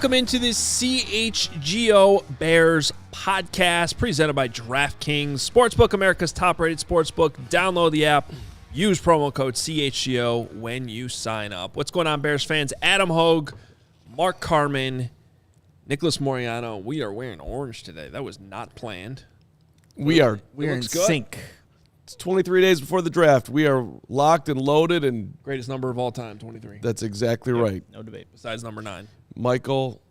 Welcome into this CHGO Bears Podcast presented by DraftKings Sportsbook, America's top-rated sportsbook. Download the app. Use promo code CHGO when you sign up. What's going on, Bears fans? Adam Hoge, Mark Carman, Nicholas Moreano. We are wearing orange today. That was not planned. We're in sync. It's 23 days before the draft. We are locked and loaded, and Greatest number of all time, 23. that's exactly right. No debate. Besides number 9. Michael,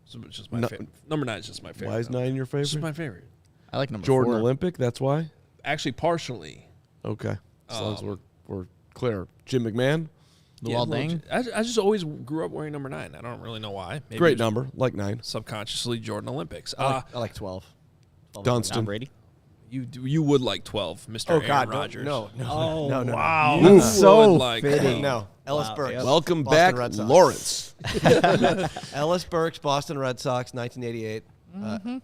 So it's just my favorite. Number 9 is just my favorite. why is 9 your favorite? It's just my favorite. I like number Jordan 4. Olympic, that's why? Actually, partially. Okay. As long as we're clear. Jim McMahon, Dang. I just always grew up wearing number 9. I don't really know why. Maybe great it's number, like 9. Subconsciously, Jordan Olympics. I like 12. Dunston. Tom Brady. You would like 12, Mr. Aaron Rodgers. No. Wow. You So would like fitting. No. Ellis Wow, Burks. yep. Welcome Boston back, Red Sox. Lawrence. Ellis Burks, Boston Red Sox, 1988.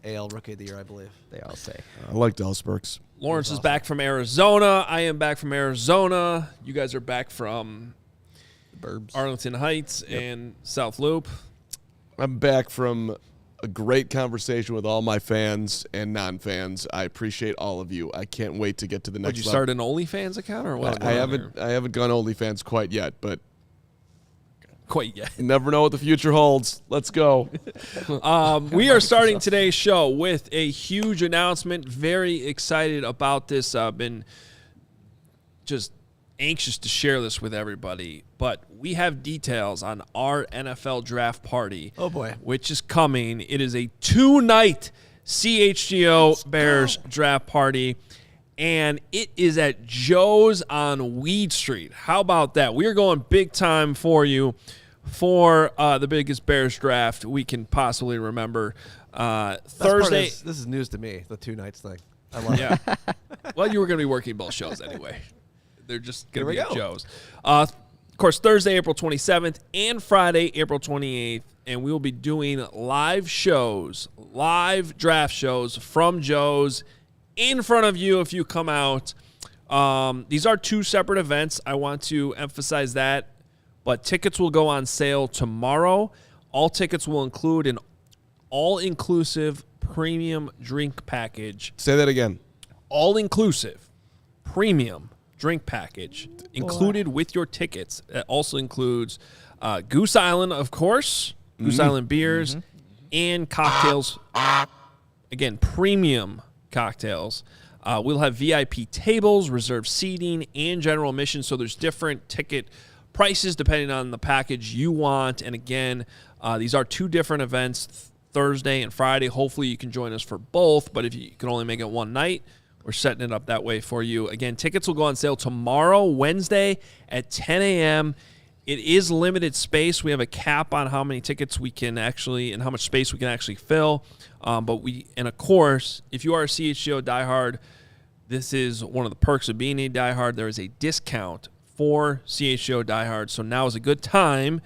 AL Rookie of the Year, I believe. They all say. I like Dallas Burks. Lawrence is back from Arizona. I am back from Arizona. You guys are back from Burbs. Arlington Heights and South Loop. I'm back from a great conversation with all my fans and non-fans. I appreciate all of you. I can't wait to get to the next Did you level. start an OnlyFans account or what? I haven't gone OnlyFans quite yet, but Quite yet. you never know what the future holds. Let's go. We are starting today's show with a huge announcement. Very excited about this. I've been just anxious to share this with everybody. But we have details on our NFL draft party. Oh, boy. Which is coming. It is a 2-night CHGO Bears draft party. And it is at Joe's on Weed Street. How about that? We are going big time for you for the biggest Bears draft we can possibly remember. Thursday. This is news to me, the 2 nights thing. I love it. Yeah. Well, you were going to be working both shows anyway. They're just going to be Here at we go. Joe's. Of course, Thursday, April 27th, and Friday, April 28th. And we will be doing live shows, live draft shows from Joe's in front of you if you come out. These are 2 separate events. I want to emphasize that. But tickets will go on sale tomorrow. All tickets will include an all-inclusive premium drink package. Say that again. All-inclusive premium drink package included with your tickets. That also includes Goose Island, of course, Goose Island beers, and cocktails. Again, premium cocktails. We'll have VIP tables, reserved seating, and general admission. So there's different ticket prices depending on the package you want. And again, these are 2 different events, Thursday and Friday. Hopefully you can join us for both, but if you can only make it one night, we're setting it up that way for you. Again, tickets will go on sale tomorrow, Wednesday at 10 a.m. It is limited space. We have a cap on how many tickets we can actually and how much space we can actually fill. And of course, if you are a CHGO diehard, this is one of the perks of being a diehard. There is a discount for CHGO diehards. So now is a good time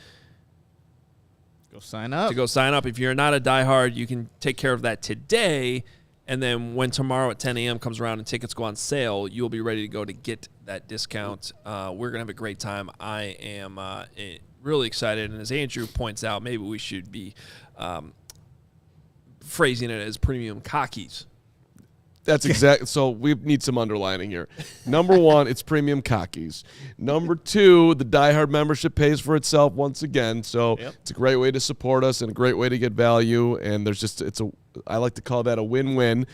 Go sign up. to go sign up. If you're not a diehard, you can take care of that today. And then when tomorrow at 10 a.m. comes around and tickets go on sale, you'll be ready to go to get that discount. We're going to have a great time. I am really excited. And as Andrew points out, maybe we should be phrasing it as premium cockies. That's exactly. So we need some underlining here. Number 1, it's premium cockies. Number 2, the diehard membership pays for itself once again. So It's a great way to support us and a great way to get value. And there's just I like to call that a win-win.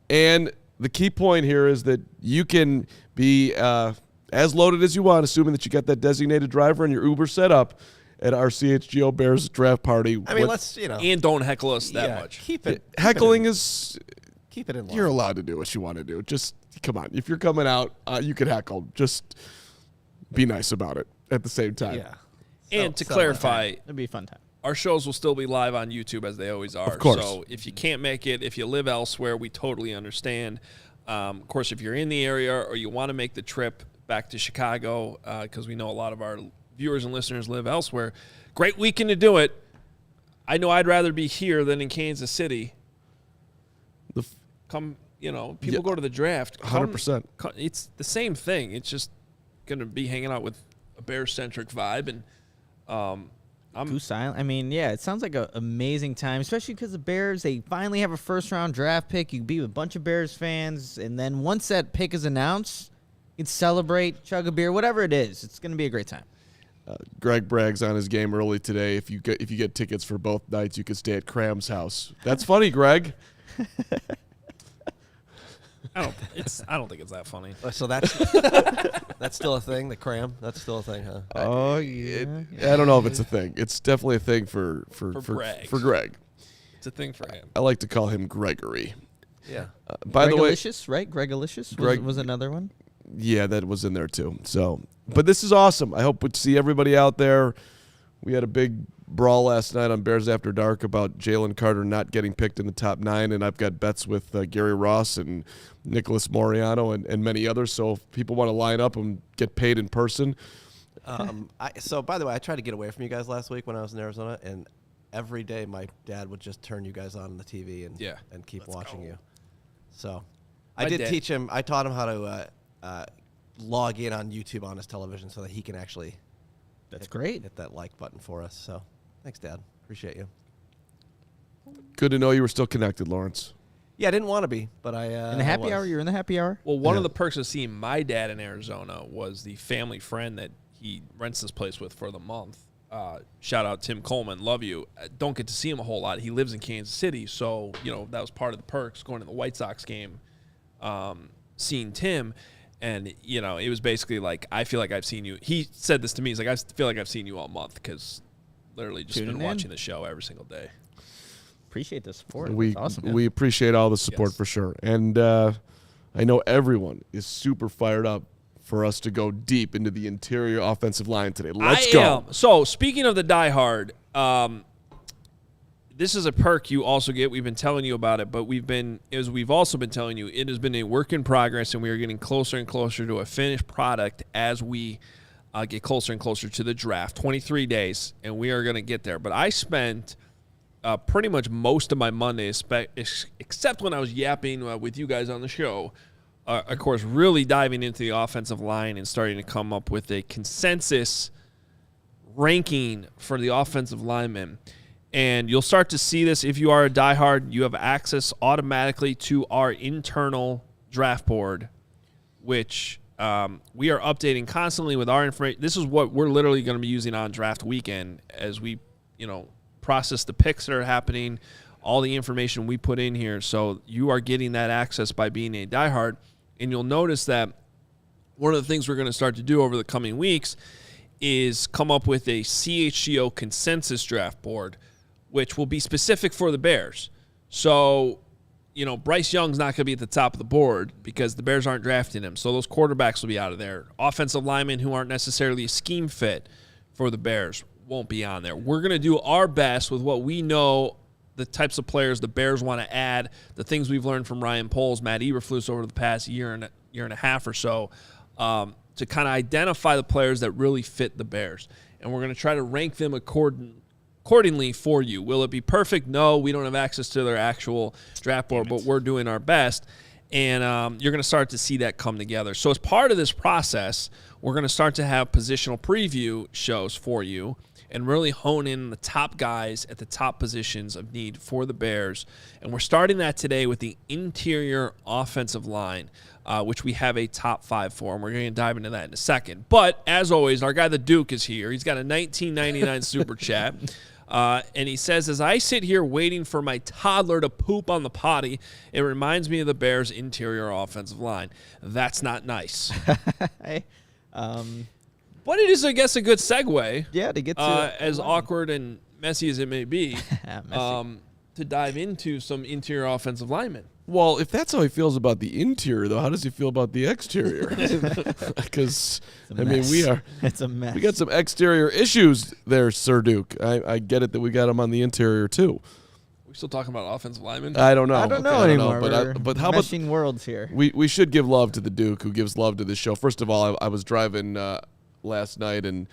And the key point here is that you can be as loaded as you want, assuming that you got that designated driver and your Uber set up at our CHGO Bears draft party. I mean, let's, And don't heckle us that much. Keep it. Heckling is. Keep it in line. You're allowed to do what you want to do. Just come on. If you're coming out, you can heckle. Just be nice about it at the same time. Yeah. And to clarify, It'd be a fun time. our shows will still be live on YouTube as they always are. Of course. So if you can't make it, if you live elsewhere, we totally understand. Of course, if you're in the area or you want to make the trip back to Chicago, because we know a lot of our viewers and listeners live elsewhere, great weekend to do it. I know I'd rather be here than in Kansas City. People go to the draft. 100%. It's the same thing. It's just going to be hanging out with a Bears-centric vibe. And Goose Island. I mean, yeah, it sounds like an amazing time, especially because the Bears, they finally have a first-round draft pick. You can be with a bunch of Bears fans, and then once that pick is announced, you can celebrate, chug a beer, whatever it is. It's going to be a great time. Greg brags on his game early today. If you get tickets for both nights, you could stay at Cram's house. That's funny, Greg. I don't think it's that funny. So that's still a thing. The cram. That's still a thing, huh? Oh, yeah. I don't know if it's a thing. It's definitely a thing for Greg. For Greg. It's a thing for him. I like to call him Gregory. Yeah. By the way, Gregalicious, right? Gregalicious Greg- was another one. yeah, that was in there too. So, but this is awesome. I hope we see everybody out there. We had a big brawl last night on Bears After Dark about Jalen Carter not getting picked in the top 9, and I've got bets with Gary Ross and Nicholas Moreano and many others. So if people want to line up and get paid in person. So, by the way, I tried to get away from you guys last week when I was in Arizona, and every day my dad would just turn you guys on the TV and keep watching you. So I did teach him. I taught him how to log in on YouTube on his television so that he can actually hit that like button for us. So thanks, Dad. Appreciate you. Good to know you were still connected, Lawrence. Yeah, I didn't want to be, but I In the happy hour? You're in the happy hour? Well, one of the perks of seeing my dad in Arizona was the family friend that he rents this place with for the month. Shout out Tim Coleman. Love you. Don't get to see him a whole lot. He lives in Kansas City, so, that was part of the perks going to the White Sox game, seeing Tim. And, it was basically like, I feel like I've seen you. He said this to me. He's like, I feel like I've seen you all month because literally just been watching the show every single day. Appreciate the support. We That's awesome. we appreciate all the support for sure. And I know everyone is super fired up for us to go deep into the interior offensive line today. Let's go. So, speaking of the diehard, this is a perk you also get. We've been telling you about it, but we've also been telling you, it has been a work in progress, and we are getting closer and closer to a finished product as we get closer and closer to the draft. 23 days, and we are going to get there. But I spent pretty much most of my Monday, except when I was yapping with you guys on the show, of course, really diving into the offensive line and starting to come up with a consensus ranking for the offensive linemen. And you'll start to see this if you are a diehard. You have access automatically to our internal draft board, which we are updating constantly with our information. This is what we're literally going to be using on draft weekend as we, process the picks that are happening, all the information we put in here. So you are getting that access by being a diehard. And you'll notice that one of the things we're going to start to do over the coming weeks is come up with a CHGO consensus draft board, which will be specific for the Bears. So, Bryce Young's not going to be at the top of the board because the Bears aren't drafting him. So those quarterbacks will be out of there. Offensive linemen who aren't necessarily a scheme fit for the Bears won't be on there. We're going to do our best with what we know, the types of players the Bears want to add, the things we've learned from Ryan Poles, Matt Eberflus over the past year and a half or so, to kind of identify the players that really fit the Bears. And we're going to try to rank them accordingly for you. Will it be perfect? No, we don't have access to their actual draft board, but we're doing our best. And you're going to start to see that come together. So as part of this process, we're going to start to have positional preview shows for you and really hone in the top guys at the top positions of need for the Bears. And we're starting that today with the interior offensive line, which we have a top 5 for, and we're going to dive into that in a second. But, as always, our guy the Duke is here. He's got a $19.99 super chat. And he says, as I sit here waiting for my toddler to poop on the potty, it reminds me of the Bears' interior offensive line. That's not nice. But it is, I guess, a good segue. Yeah, to get to as awkward and messy as it may be, to dive into some interior offensive linemen. Well, if that's how he feels about the interior, though, how does he feel about the exterior? Because, it's a mess. We got some exterior issues there, Sir Duke. I get it that we got him on the interior, too. We still talking about offensive linemen? I don't know. I don't know anymore. But how about about worlds here? We should give love to the Duke, who gives love to this show. First of all, I was driving last night, and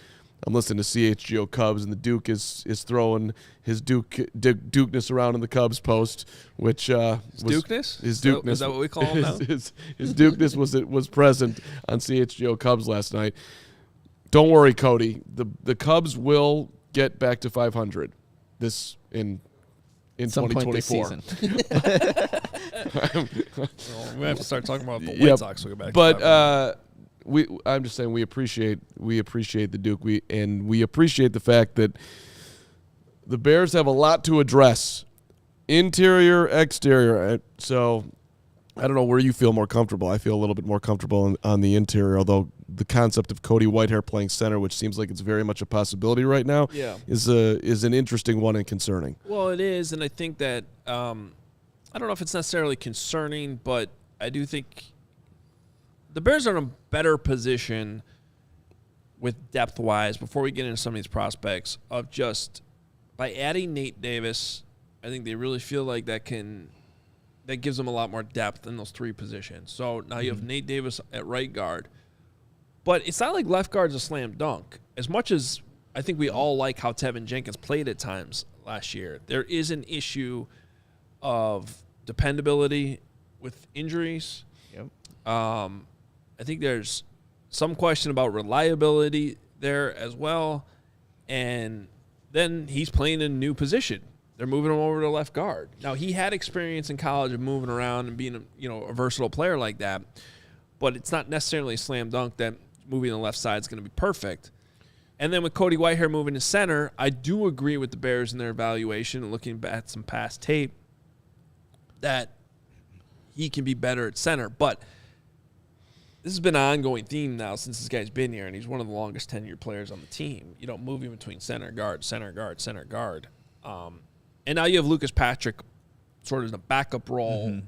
I'm listening to CHGO Cubs, and the Duke is throwing his Dukeness around in the Cubs post, which Dukeness? His Dukeness. Is that what we call him now? His Dukeness was present on CHGO Cubs last night. Don't worry, Cody. The Cubs will get back to 500 this in Some 2024. point this season. We have to start talking about the White Sox. We'll go back. But I'm just saying we appreciate the Duke. We appreciate the fact that the Bears have a lot to address, interior, exterior. So I don't know where you feel more comfortable. I feel a little bit more comfortable on the interior, although the concept of Cody Whitehair playing center, which seems like it's very much a possibility right now, is an interesting one and concerning. Well, it is, and I think that I don't know if it's necessarily concerning, but I do think the Bears are in a better position with depth-wise before we get into some of these prospects of just by adding Nate Davis. I think they really feel like that gives them a lot more depth in those three positions. So now you have Nate Davis at right guard. But it's not like left guard's a slam dunk. As much as I think we all like how Tevin Jenkins played at times last year, there is an issue of dependability with injuries. Yep. I think there's some question about reliability there as well. And then he's playing in a new position. They're moving him over to left guard. Now, he had experience in college of moving around and being a versatile player like that, but it's not necessarily a slam dunk that moving the left side is going to be perfect. And then with Cody Whitehair moving to center, I do agree with the Bears in their evaluation and looking at some past tape that he can be better at center. But this has been an ongoing theme now since this guy's been here, and he's one of the longest tenured players on the team. You don't move him between center guard, center guard, center guard. And now you have Lucas Patrick sort of in a backup role. Mm-hmm.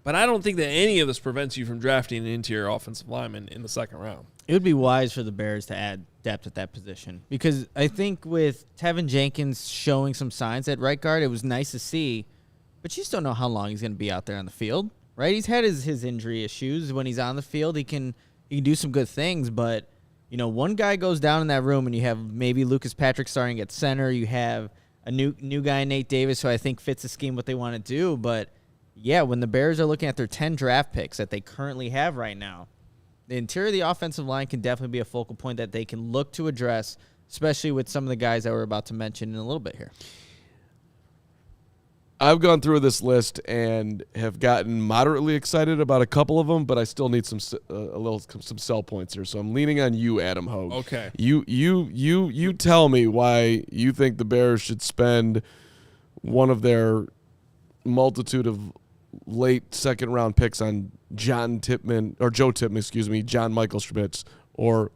But I don't think that any of this prevents you from drafting an interior offensive lineman in the second round. It would be wise for the Bears to add depth at that position because I think with Tevin Jenkins showing some signs at right guard, it was nice to see. But you just don't know how long he's going to be out there on the field, right? He's had his injury issues. When he's on the field, he can do some good things, but one guy goes down in that room and you have maybe Lucas Patrick starting at center. You have a new guy, Nate Davis, who I think fits the scheme what they want to do. But, yeah, when the Bears are looking at their 10 draft picks that they currently have right now, the interior of the offensive line can definitely be a focal point that they can look to address, especially with some of the guys that we're about to mention in a little bit here. I've gone through this list and have gotten moderately excited about a couple of them, but I still need some sell points here. So I'm leaning on you, Adam Hoge. Okay. You tell me why you think the Bears should spend one of their multitude of late second round picks on Joe Tippmann, John Michael Schmitz, or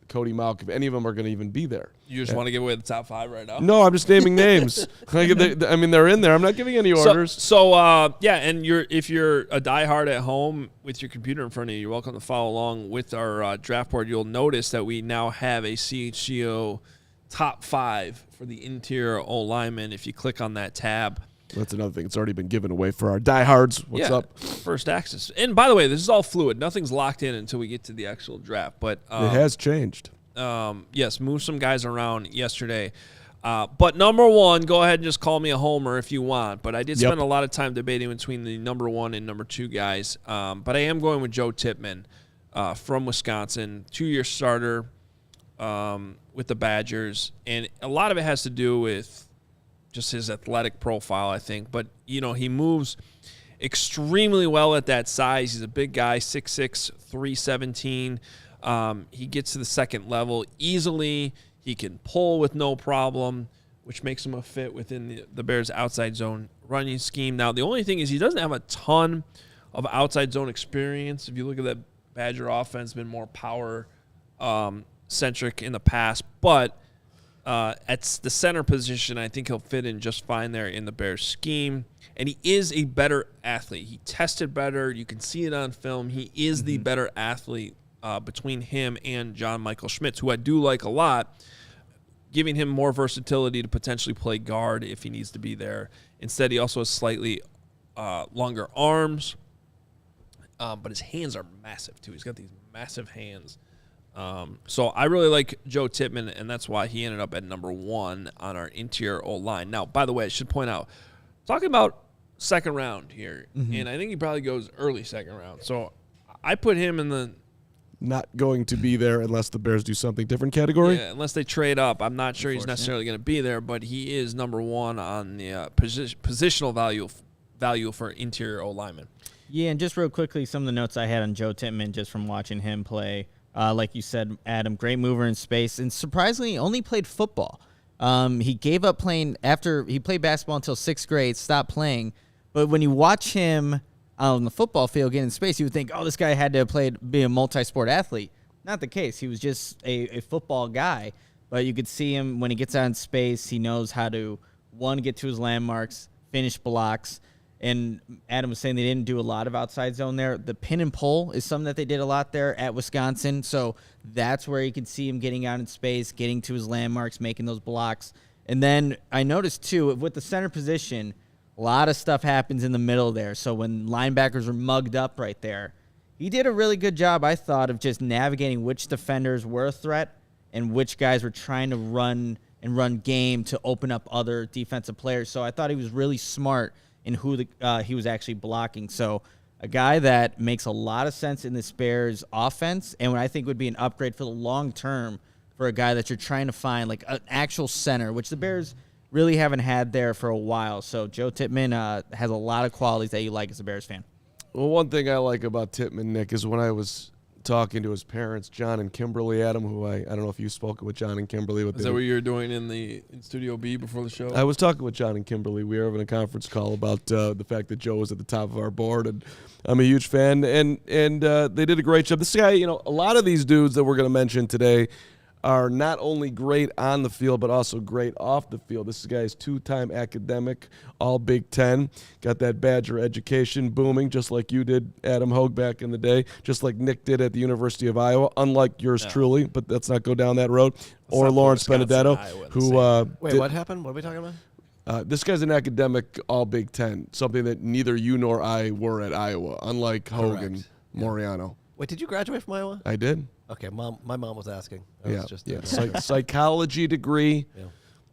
Cody Malk, if any of them are going to even be there. You just want to give away the top 5 right now? No, I'm just naming names. I mean, they're in there. I'm not giving any orders. So and if you're a diehard at home with your computer in front of you, you're welcome to follow along with our draft board. You'll notice that we now have a CHGO top 5 for the interior O-lineman. If you click on that tab. That's another thing. It's already been given away for our diehards. What's up? First access. And by the way, this is all fluid. Nothing's locked in until we get to the actual draft. But it has changed. Yes, moved some guys around yesterday. But number 1, go ahead and just call me a homer if you want. But I did spend a lot of time debating between the number 1 and number 2 guys. But I am going with Joe Tippmann from Wisconsin, 2-year starter with the Badgers. And a lot of it has to do with just his athletic profile, I think. But, he moves extremely well at that size. He's a big guy, 6'6", 317. He gets to the second level easily. He can pull with no problem, which makes him a fit within the Bears' outside zone running scheme. Now, the only thing is he doesn't have a ton of outside zone experience. If you look at that Badger offense, been more power centric in the past. But at the center position, I think he'll fit in just fine there in the Bears scheme. And he is a better athlete. He tested better. You can see it on film. He is the better athlete between him and John Michael Schmitz, who I do like a lot, giving him more versatility to potentially play guard if he needs to be there. Instead, he also has slightly longer arms, but his hands are massive, too. He's got these massive hands. So I really like Joe Tippmann, and that's why he ended up at number 1 on our interior O-line. Now, by the way, I should point out, talking about second round here, and I think he probably goes early second round. So I put him in the not going to be there unless the Bears do something different category? Yeah, unless they trade up. I'm not sure he's necessarily going to be there, but he is number one on the positional value for interior O-lineman. Yeah, and just real quickly, some of the notes I had on Joe Tippmann just from watching him play. Like you said, Adam, great mover in space, and surprisingly only played football. He gave up playing after he played basketball until 6th grade, stopped playing. But when you watch him on the football field getting in space, you would think, oh, this guy had to be a multi-sport athlete. Not the case. He was just a football guy. But you could see him when he gets out in space, he knows how to, one, get to his landmarks, finish blocks. And Adam was saying they didn't do a lot of outside zone there. The pin and pull is something that they did a lot there at Wisconsin. So that's where you can see him getting out in space, getting to his landmarks, making those blocks. And then I noticed, too, with the center position, a lot of stuff happens in the middle there. So when linebackers were mugged up right there, he did a really good job, I thought, of just navigating which defenders were a threat and which guys were trying to run game to open up other defensive players. So I thought he was really smart in who he was actually blocking. So a guy that makes a lot of sense in this Bears offense, and what I think would be an upgrade for the long term for a guy that you're trying to find, like an actual center, which the Bears really haven't had there for a while. So Joe Tippmann has a lot of qualities that you like as a Bears fan. Well, one thing I like about Tippmann, Nick, is when I was talking to his parents, John and Kimberly Adam, who I don't know if you've spoken with John and Kimberly. Is that what you were doing in Studio B before the show? I was talking with John and Kimberly. We were having a conference call about the fact that Joe was at the top of our board, and I'm a huge fan. And they did a great job. This guy, a lot of these dudes that we're going to mention today are not only great on the field, but also great off the field. This guy's two-time academic, all Big Ten. Got that Badger education booming, just like you did, Adam Hoge, back in the day, just like Nick did at the University of Iowa, unlike yours truly, but let's not go down that road. Or Lawrence Benedetto, who... Wait, what happened? What are we talking about? This guy's an academic all Big Ten, something that neither you nor I were at Iowa, unlike Hoge and Moreano. Wait, did you graduate from Iowa? I did. Okay, my mom was asking. Psychology degree. Yeah,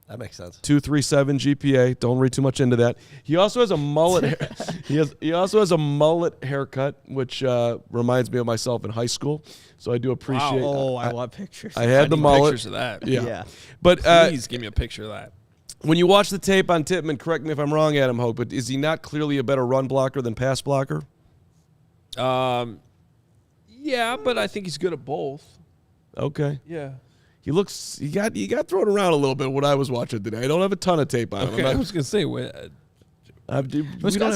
that makes sense. 2.37 GPA. Don't read too much into that. He also has a mullet. He also has a mullet haircut, which reminds me of myself in high school. So I do appreciate. Wow. Oh, I want pictures. I had the mullet. Pictures of that. Yeah. But please give me a picture of that. When you watch the tape on Tippmann, correct me if I'm wrong, Adam Hoge, but is he not clearly a better run blocker than pass blocker? Yeah, but I think he's good at both. Okay. Yeah. He got thrown around a little bit when I was watching today. I don't have a ton of tape on him. I was gonna say, Wisconsin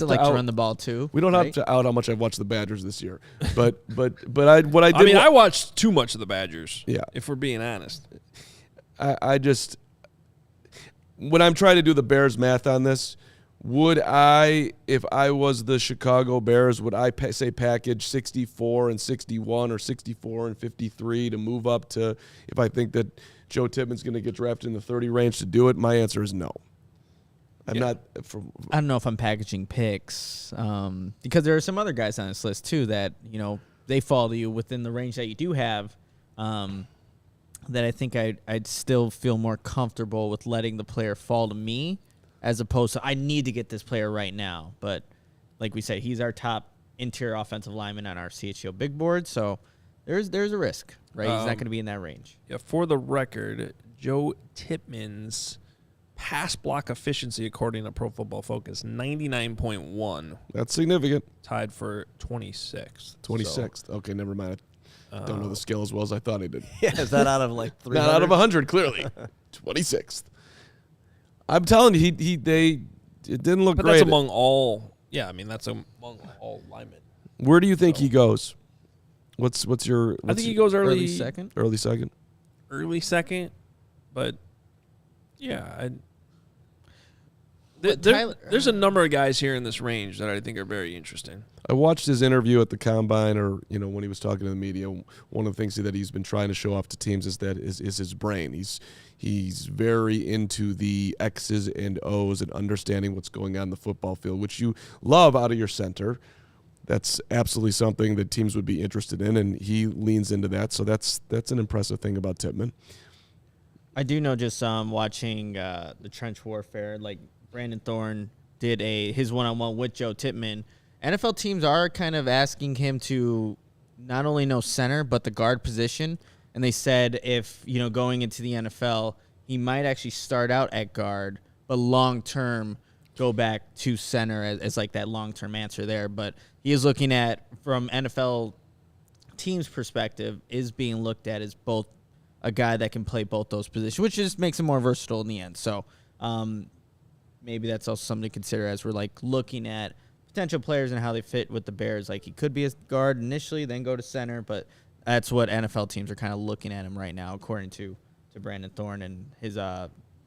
like to run the ball too. We don't have to out how much I've watched the Badgers this year, but I watched too much of the Badgers. Yeah. If we're being honest, I just when I'm trying to do the Bears math on this. Would I, if I was the Chicago Bears, would I say package 64 and 61 or 64 and 53 to move up to, if I think that Joe Tippmann's going to get drafted in the 30 range to do it? My answer is no. I don't know if I'm packaging picks because there are some other guys on this list too that, they fall to you within the range that you do have that I think I'd still feel more comfortable with letting the player fall to me. As opposed to, I need to get this player right now. But like we said, he's our top interior offensive lineman on our CHGO big board. So there's a risk, right? He's not going to be in that range. Yeah, for the record, Joe Tippmann's pass block efficiency, according to Pro Football Focus, 99.1. That's significant. Tied for 26th. 26th. So, okay, never mind. I don't know the scale as well as I thought I did. Yeah, is that out of like 300? Not out of 100, clearly. 26th. I'm telling you, it didn't look but great. That's among all. Yeah, I mean that's among all linemen. Where do you think he goes? What's your? I think he goes early second. Early second. Early second, but yeah, there's a number of guys here in this range that I think are very interesting. I watched his interview at the Combine, or when he was talking to the media. One of the things that he's been trying to show off to teams is his brain. He's very into the X's and O's and understanding what's going on in the football field, which you love out of your center. That's absolutely something that teams would be interested in, and he leans into that. So that's an impressive thing about Tippmann. I do know just watching the trench warfare, like Brandon Thorne did his one-on-one with Joe Tippmann. NFL teams are kind of asking him to not only no center, but the guard position. And they said if, going into the NFL, he might actually start out at guard, but long-term go back to center as like that long-term answer there. But he is looking at, from NFL team's perspective, is being looked at as both a guy that can play both those positions, which just makes him more versatile in the end. So maybe that's also something to consider as we're like looking at potential players and how they fit with the Bears. Like he could be a guard initially, then go to center, but that's what NFL teams are kind of looking at him right now, according to Brandon Thorne and his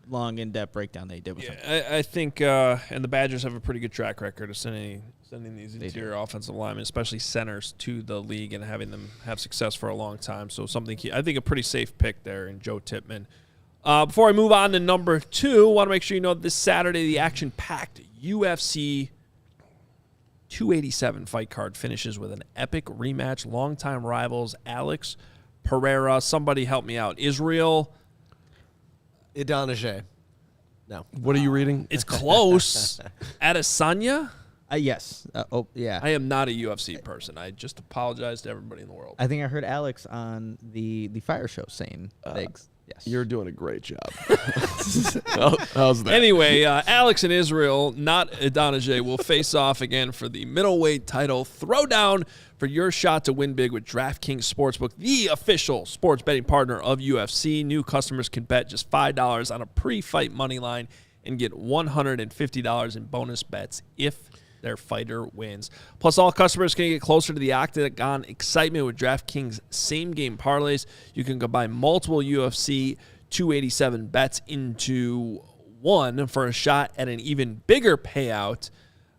long, in-depth breakdown they did with him. I think, and the Badgers have a pretty good track record of sending these interior offensive linemen, especially centers, to the league and having them have success for a long time. So I think a pretty safe pick there in Joe Tippmann. Before I move on to number 2, I want to make sure you know this Saturday the action-packed UFC 287 fight card finishes with an epic rematch. Longtime rivals Alex Pereira. Somebody help me out. Israel Adonijah. No. What are you reading? It's close. Adesanya? Yes. Yeah. I am not a UFC person. I just apologize to everybody in the world. I think I heard Alex on the Fire Show saying thanks. Yes. You're doing a great job. How's that? Anyway, Alex and Israel, not Adonijah, will face off again for the middleweight title throwdown for your shot to win big with DraftKings Sportsbook, the official sports betting partner of UFC. New customers can bet just $5 on a pre-fight money line and get $150 in bonus bets if their fighter wins. Plus, all customers can get closer to the octagon excitement with DraftKings same-game parlays. You can combine multiple UFC 287 bets into one for a shot at an even bigger payout.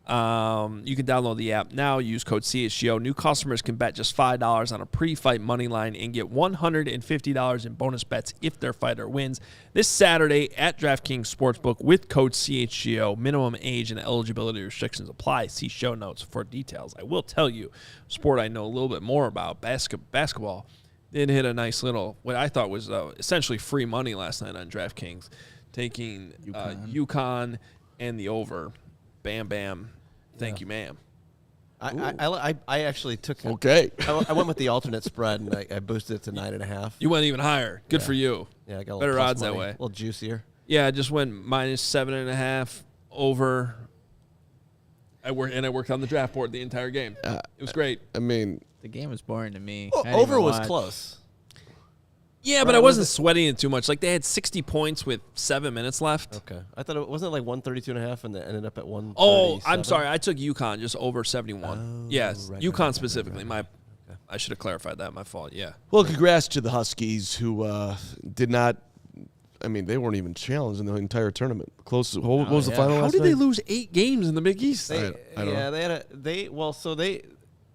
You can download the app now. Use code CHGO. New customers can bet just $5 on a pre-fight money line and get $150 in bonus bets if their fighter wins. This Saturday at DraftKings Sportsbook with code CHGO. Minimum age and eligibility restrictions apply. See show notes for details. I will tell you, sport I know a little bit more about, basketball, did hit a nice little, what I thought was essentially free money last night on DraftKings, taking UConn and the over. Bam, bam. Thank you, ma'am. I actually took Okay. I went with the alternate spread, and I boosted it to 9.5. You went even higher. Good for you. Yeah, I got a better little odds money, that way. A little juicier. Yeah, I just went -7.5 over. I worked on the draft board the entire game. It was great. I mean, The game was boring to me. Well, I didn't over even was watch. close. Yeah, but I wasn't sweating it too much. Like, they had 60 points with 7 minutes left. Okay. I thought it wasn't like 132.5 and it ended up at 137. Oh, I'm sorry. I took UConn just over 71. Oh, Yes, right, UConn right, specifically. right. I should have clarified that. My fault. Yeah. well, congrats to the Huskies who did not. I mean, they weren't even challenged in the entire tournament. Close. What was the final? How last did they night? lose 8 games in the Big East? I don't know. They had they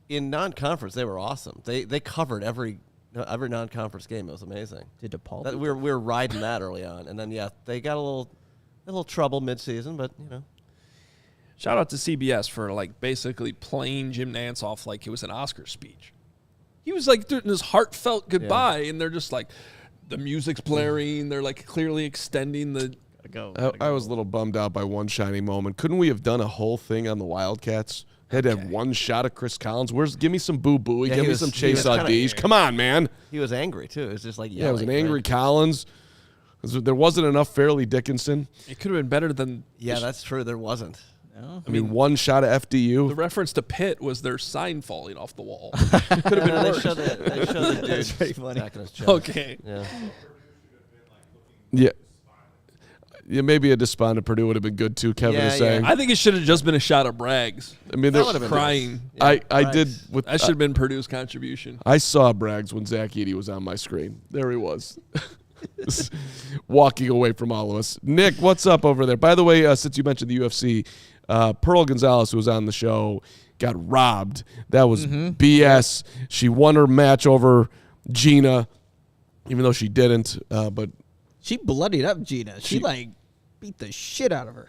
in non-conference they were awesome. They covered every non-conference game. It was amazing. Did DePaul? We were riding that early on, and then they got a little trouble mid-season, but Shout out to CBS for like basically playing Jim Nantz off like it was an Oscar speech. He was like doing this heartfelt goodbye, and they're just like, the music's blaring. They're like clearly extending the. I was a little bummed out by one shining moment. Couldn't we have done a whole thing on the Wildcats? Had to have one shot of Chris Collins. Give me some Boo Booey. Give me some Chase Audige. Come on, man. He was angry too. It was just like Yeah, it was an yelling, angry right? Collins. There wasn't enough Fairleigh Dickinson. It could have been better than. Yeah, that's true. There wasn't. No? I mean, one shot of FDU. The reference to Pitt was their sign falling off the wall. Could have been They worse. showed the dude That's pretty funny. back in his chest. Okay. Yeah. Yeah, maybe a despondent Purdue would have been good too. Kevin is saying. I think it should have just been a shot of Braggs. I mean, That would have been Crying. nice. I did with. That should have been Purdue's contribution. I saw Braggs when Zach Edey was on my screen. There he was. Walking away from all of us. Nick, what's up over there? By the way, since you mentioned the UFC, Pearl Gonzalez, who was on the show, got robbed. That was BS. She won her match over Gina, even though she didn't. But She bloodied up Gina. She like beat the shit out of her.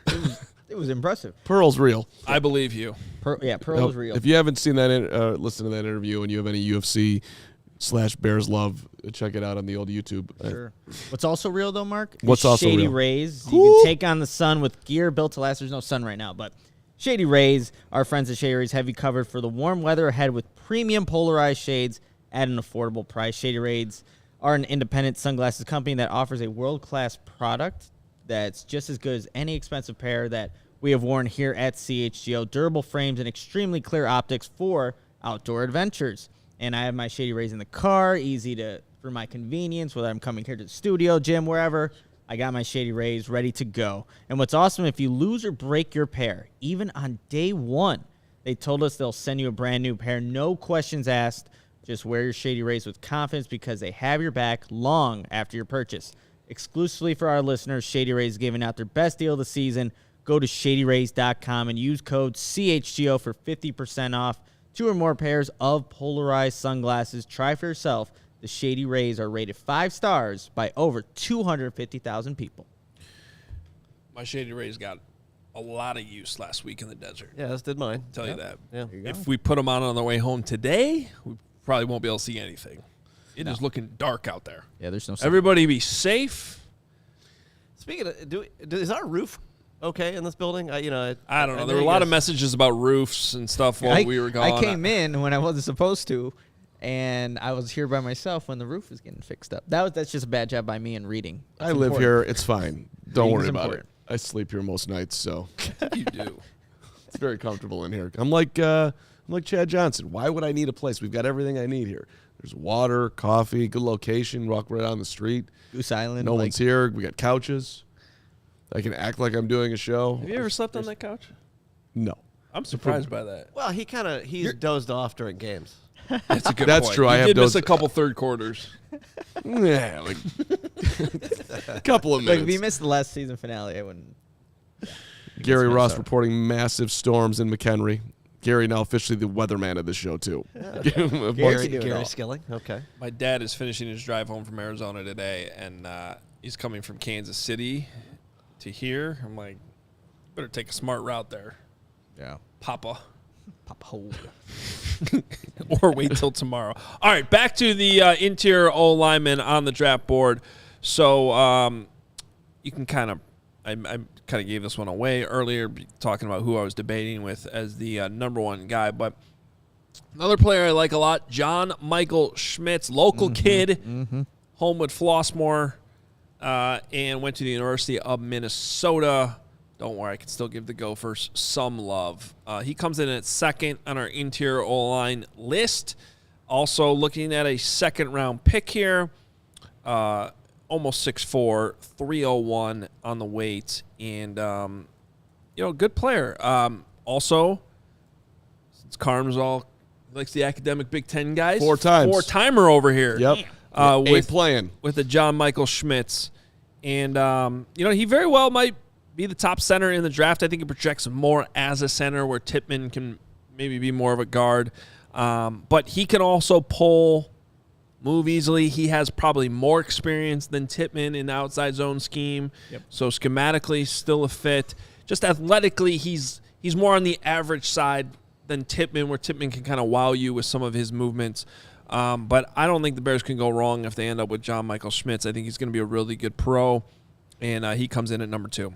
It was impressive. Pearl's real. I believe you. Pearl was real. If you haven't seen that, listen to that interview, and you have any UFC/Bears love, check it out on the old YouTube. Sure. What's also real though, Mark? What's is also Shady real? Rays. You can take on the sun with gear built to last. There's no sun right now, but Shady Rays, our friends at Shady Rays have you covered for the warm weather ahead with premium polarized shades at an affordable price. Shady Rays are an independent sunglasses company that offers a world-class product that's just as good as any expensive pair that we have worn here at CHGO. Durable frames and extremely clear optics for outdoor adventures. And I have my Shady Rays in the car, for my convenience, whether I'm coming here to the studio, gym, wherever. I got my Shady Rays ready to go. And what's awesome, if you lose or break your pair, even on day one, they told us they'll send you a brand new pair. No questions asked. Just wear your Shady Rays with confidence because they have your back long after your purchase. Exclusively for our listeners, Shady Rays is giving out their best deal of the season. Go to shadyrays.com and use code CHGO for 50% off 2 or more pairs of polarized sunglasses. Try for yourself. The Shady Rays are rated 5 stars by over 250,000 people. My Shady Rays got a lot of use last week in the desert. Yeah, as did mine. Tell you that. Yeah. If we put them on their way home today, we probably won't be able to see anything. It is looking dark out there. Yeah, there's no sun. Everybody be safe. Speaking of, is our roof okay in this building? I don't know. There were a lot of messages about roofs and stuff while we were gone. I came in when I wasn't supposed to, and I was here by myself when the roof was getting fixed up. That's just a bad job by me in reading. I live here. It's fine. Don't worry about important. it. I sleep here most nights, so You do. it's very comfortable in here. I'm like Chad Johnson. Why would I need a place? We've got everything I need here. There's water, coffee, good location. Walk right down the street. Goose Island. No one's here. We got couches. I can act like I'm doing a show. Have you ever slept on that couch? No. I'm surprised by that. Well, he's dozed off during games. That's a good That's point. true. You I have did miss those- a couple third quarters. Yeah, like a couple of Like, minutes. if you missed the last season finale, I wouldn't. Gary Ross sorry. reporting massive storms in McHenry. Gary now officially the weatherman of the show, too. Gary Skilling. Okay. My dad is finishing his drive home from Arizona today, and he's coming from Kansas City to here. I'm like, better take a smart route there, Yeah. Papa. Pop-hole. Or wait till tomorrow. All right, back to the interior O-lineman on the draft board. So you can kind of – I kind of gave this one away earlier, talking about who I was debating with as the number one guy. But another player I like a lot, John Michael Schmitz, local kid, home with Flossmoor, and went to the University of Minnesota. Don't worry, I can still give the Gophers some love. He comes in at second on our interior O-line list. Also looking at a second-round pick here. Almost 6'4", 301 on the weight. And, good player. Also, since Carm's likes the academic Big Ten guys. 4 times. 4-timer over here. Yep. With playing. with the John Michael Schmitz. And, he very well might be the top center in the draft. I think he projects more as a center where Tippmann can maybe be more of a guard. But he can also move easily. He has probably more experience than Tippmann in the outside zone scheme. Yep. So schematically, still a fit. Just athletically, he's more on the average side than Tippmann, where Tippmann can kind of wow you with some of his movements. But I don't think the Bears can go wrong if they end up with John Michael Schmitz. I think he's going to be a really good pro, and he comes in at number 2.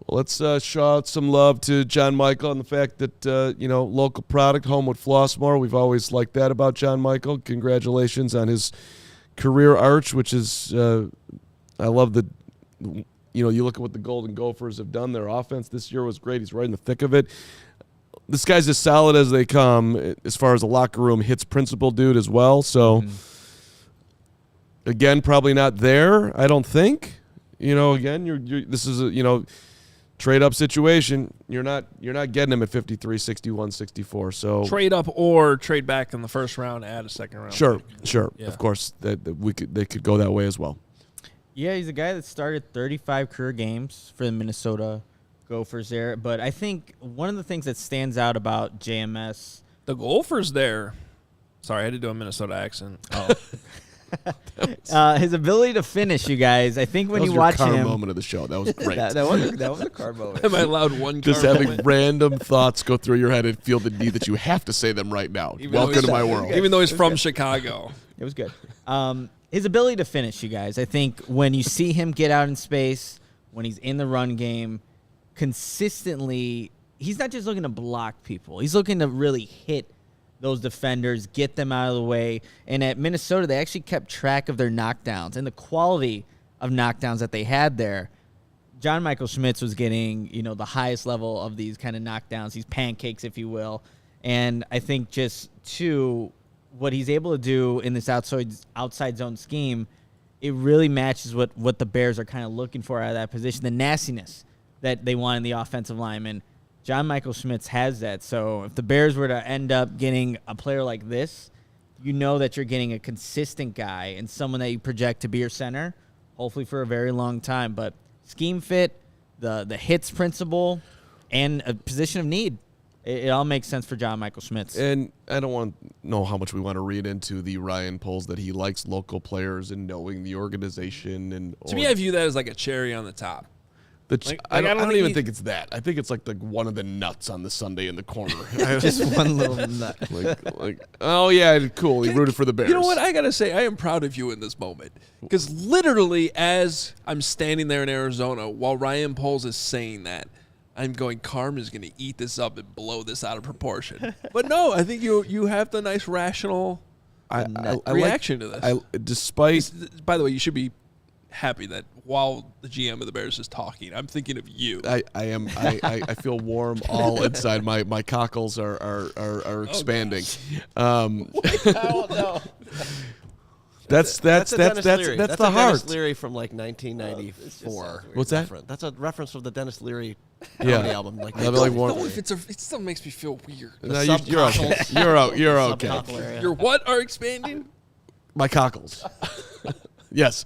Well, let's show out some love to John Michael and the fact that, local product, home with Flossmoor. We've always liked that about John Michael. Congratulations on his career arch, which is, I love the, you look at what the Golden Gophers have done. Their offense this year was great. He's right in the thick of it. This guy's as solid as they come as far as the locker room hits principal dude as well. So, again, probably not there, I don't think. Again, this is a, trade-up situation. You're not getting him at 53, 61, 64. So Trade up or trade back in the first round, add a second round. Sure. Yeah. Of course, they could go that way as well. Yeah, he's a guy that started 35 career games for the Minnesota Gophers there. But I think one of the things that stands out about JMS. The Gophers there. Sorry, I had to do a Minnesota accent. His ability to finish, you guys. I think when that you was watch your car him. moment of the show. That was great. that was a car moment. Am I allowed one Just car having moment? random thoughts go through your head and feel the need that you have to say them right now. Even though Welcome to he's- my world. Even though he's from Chicago. It was good. His ability to finish, you guys. I think when you see him get out in space, when he's in the run game, consistently he's not just looking to block people. He's looking to really hit those defenders, get them out of the way. And at Minnesota, they actually kept track of their knockdowns and the quality of knockdowns that they had there. John Michael Schmitz was getting, the highest level of these kind of knockdowns, these pancakes, if you will. And I think just, too, what he's able to do in this outside zone scheme, it really matches what the Bears are kind of looking for out of that position, the nastiness that they want in the offensive lineman. John Michael Schmitz has that. So if the Bears were to end up getting a player like this, you know that you're getting a consistent guy and someone that you project to be your center, hopefully for a very long time. But scheme fit, the hits principle, and a position of need. It all makes sense for John Michael Schmitz. And I don't want to know how much we want to read into the Ryan polls that he likes local players and knowing the organization. And to me, I view that as like a cherry on the top. I don't even think it's that. I think it's like one of the nuts on the Sunday in the corner. Just one little nut. Oh, yeah, cool. He rooted for the Bears. You know what? I got to say, I am proud of you in this moment. Because literally, as I'm standing there in Arizona, while Ryan Poles is saying that, I'm going, Carm is going to eat this up and blow this out of proportion. But no, I think you have the nice rational reaction to this. By the way, you should be happy that while the GM of the Bears is talking, I'm thinking of you. I am. I feel warm all inside. My cockles are expanding. No. That's the heart. Dennis Leary from like 1994. What's that? That's a reference from the Dennis Leary album. Like, it still makes me feel weird. No, you're okay. You're okay. Your what are expanding? My cockles. Yes.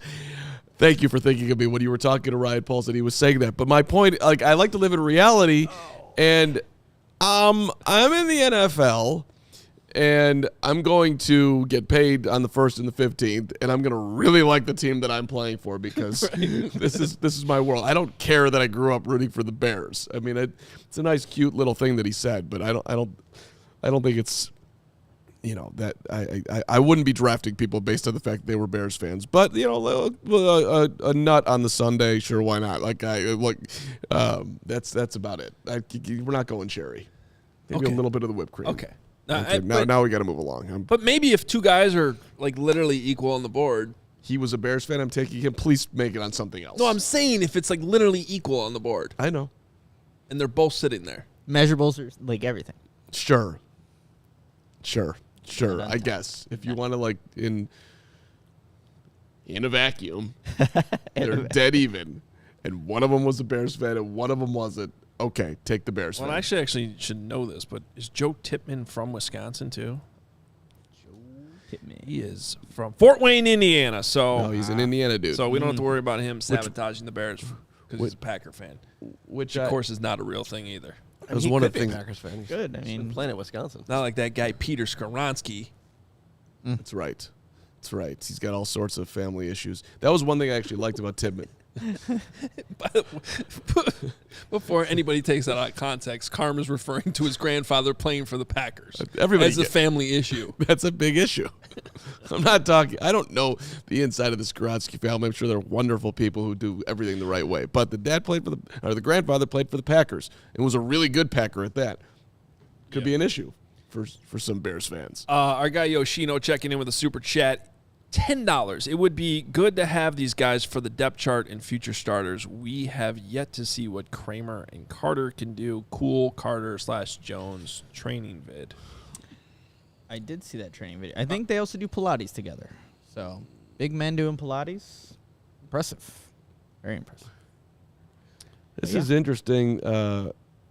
Thank you for thinking of me when you were talking to Ryan Paulson. He was saying that. But my point, I like to live in reality, and I'm in the NFL, and I'm going to get paid on the 1st and the 15th, and I'm going to really like the team that I'm playing for because this is my world. I don't care that I grew up rooting for the Bears. I mean, it's a nice, cute little thing that he said, but I don't think it's. That I wouldn't be drafting people based on the fact that they were Bears fans, but a nut on the Sunday, sure, why not? That's about it. We're not going cherry. Maybe a little bit of the whipped cream. Okay. Now we got to move along. But maybe if two guys are like literally equal on the board, he was a Bears fan. I'm taking him. Please make it on something else. No, I'm saying if it's like literally equal on the board. I know. And they're both sitting there. Measurables are like everything. Sure, I guess. If you want to, in a vacuum, they're dead even, and one of them was a Bears fan and one of them wasn't. Okay, take the Bears fan. Well, I actually should know this, but is Joe Tippmann from Wisconsin, too? Joe Tippmann. He is from Fort Wayne, Indiana. So no, he's an Indiana dude. So we don't have to worry about him sabotaging the Bears because he's a Packer fan. Which, of course, is not a real thing either. That was one of the things. Packers fan. Good. I mean, playing at Wisconsin. Not like that guy Peter Skoronsky. That's right. He's got all sorts of family issues. That was one thing I actually liked about Tippmann. Before anybody takes that out of context, Carm is referring to his grandfather playing for the Packers. Everybody as a family issue. That's a big issue. I'm not talking. I don't know the inside of the Skoronsky family. I'm sure they're wonderful people who do everything the right way. But the grandfather played for the Packers and was a really good Packer at that. Could be an issue for some Bears fans. Our guy Yoshino checking in with a super chat. $10. It would be good to have these guys for the depth chart and future starters. We have yet to see what Kramer and Carter can do. Cool Carter/Jones training vid. I did see that training video. I think they also do Pilates together. So big men doing Pilates. Impressive. Very impressive. This is interesting.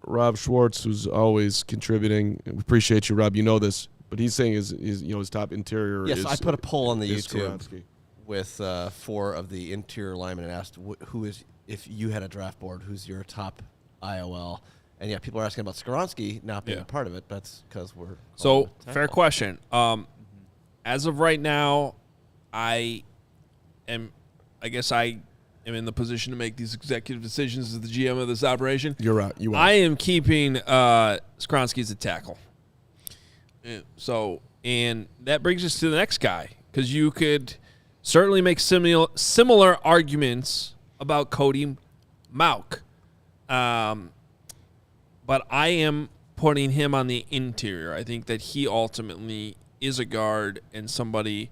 Rob Schwartz, who's always contributing. We appreciate you, Rob. You know this. But he's saying his top interior. Yes, is, I put a poll on the YouTube Skoronsky. with 4 of the interior linemen and asked who is, if you had a draft board, who's your top IOL? And yeah, people are asking about Skoronsky not being a part of it. That's because we're so fair question. As of right now, I guess I am in the position to make these executive decisions as the GM of this operation. You're right. You are. I am keeping Skoronsky as a tackle. So, and that brings us to the next guy, because you could certainly make similar arguments about Cody Mauch. but I am putting him on the interior. I think that he ultimately is a guard and somebody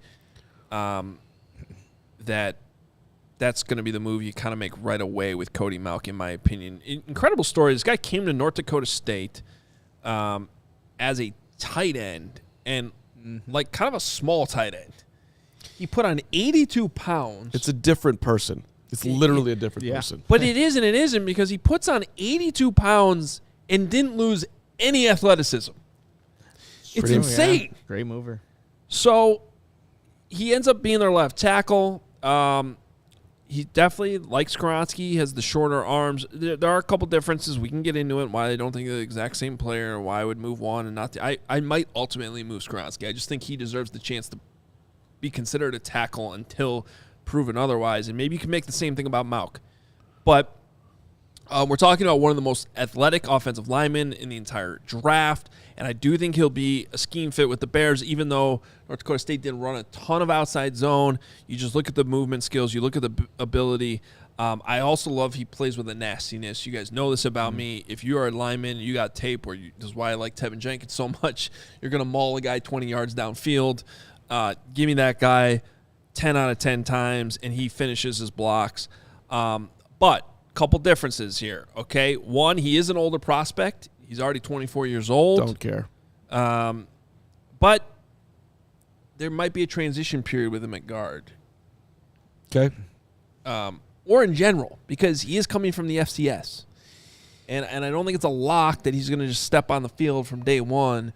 that's going to be the move you kind of make right away with Cody Mauch, in my opinion. Incredible story. This guy came to North Dakota State as a tight end and like kind of a small tight end. He put on 82 pounds. It's a different person. It's literally a different person. But it is and it isn't, because he puts on 82 pounds and didn't lose any athleticism. It's insane. Yeah. Great mover. So he ends up being their left tackle. He definitely, like Skoronski, he has the shorter arms. There are a couple differences. We can get into it, why I don't think they're the exact same player, why I would move one and not I might ultimately move Skoronski. I just think he deserves the chance to be considered a tackle until proven otherwise. And maybe you can make the same thing about Mauch. But we're talking about one of the most athletic offensive linemen in the entire draft, and I do think he'll be a scheme fit with the Bears, even though North Dakota State didn't run a ton of outside zone. You just look at the movement skills. You look at the ability. I also love he plays with a nastiness. You guys know this about me. If you are a lineman, you got tape, this is why I like Tevin Jenkins so much. You're going to maul a guy 20 yards downfield. Give me that guy 10 out of 10 times, and he finishes his blocks. But couple differences here, okay? One, he is an older prospect. He's already 24 years old. Don't care. But there might be a transition period with him at guard. Okay. Or in general, because he is coming from the FCS. And I don't think it's a lock that he's going to just step on the field from day one,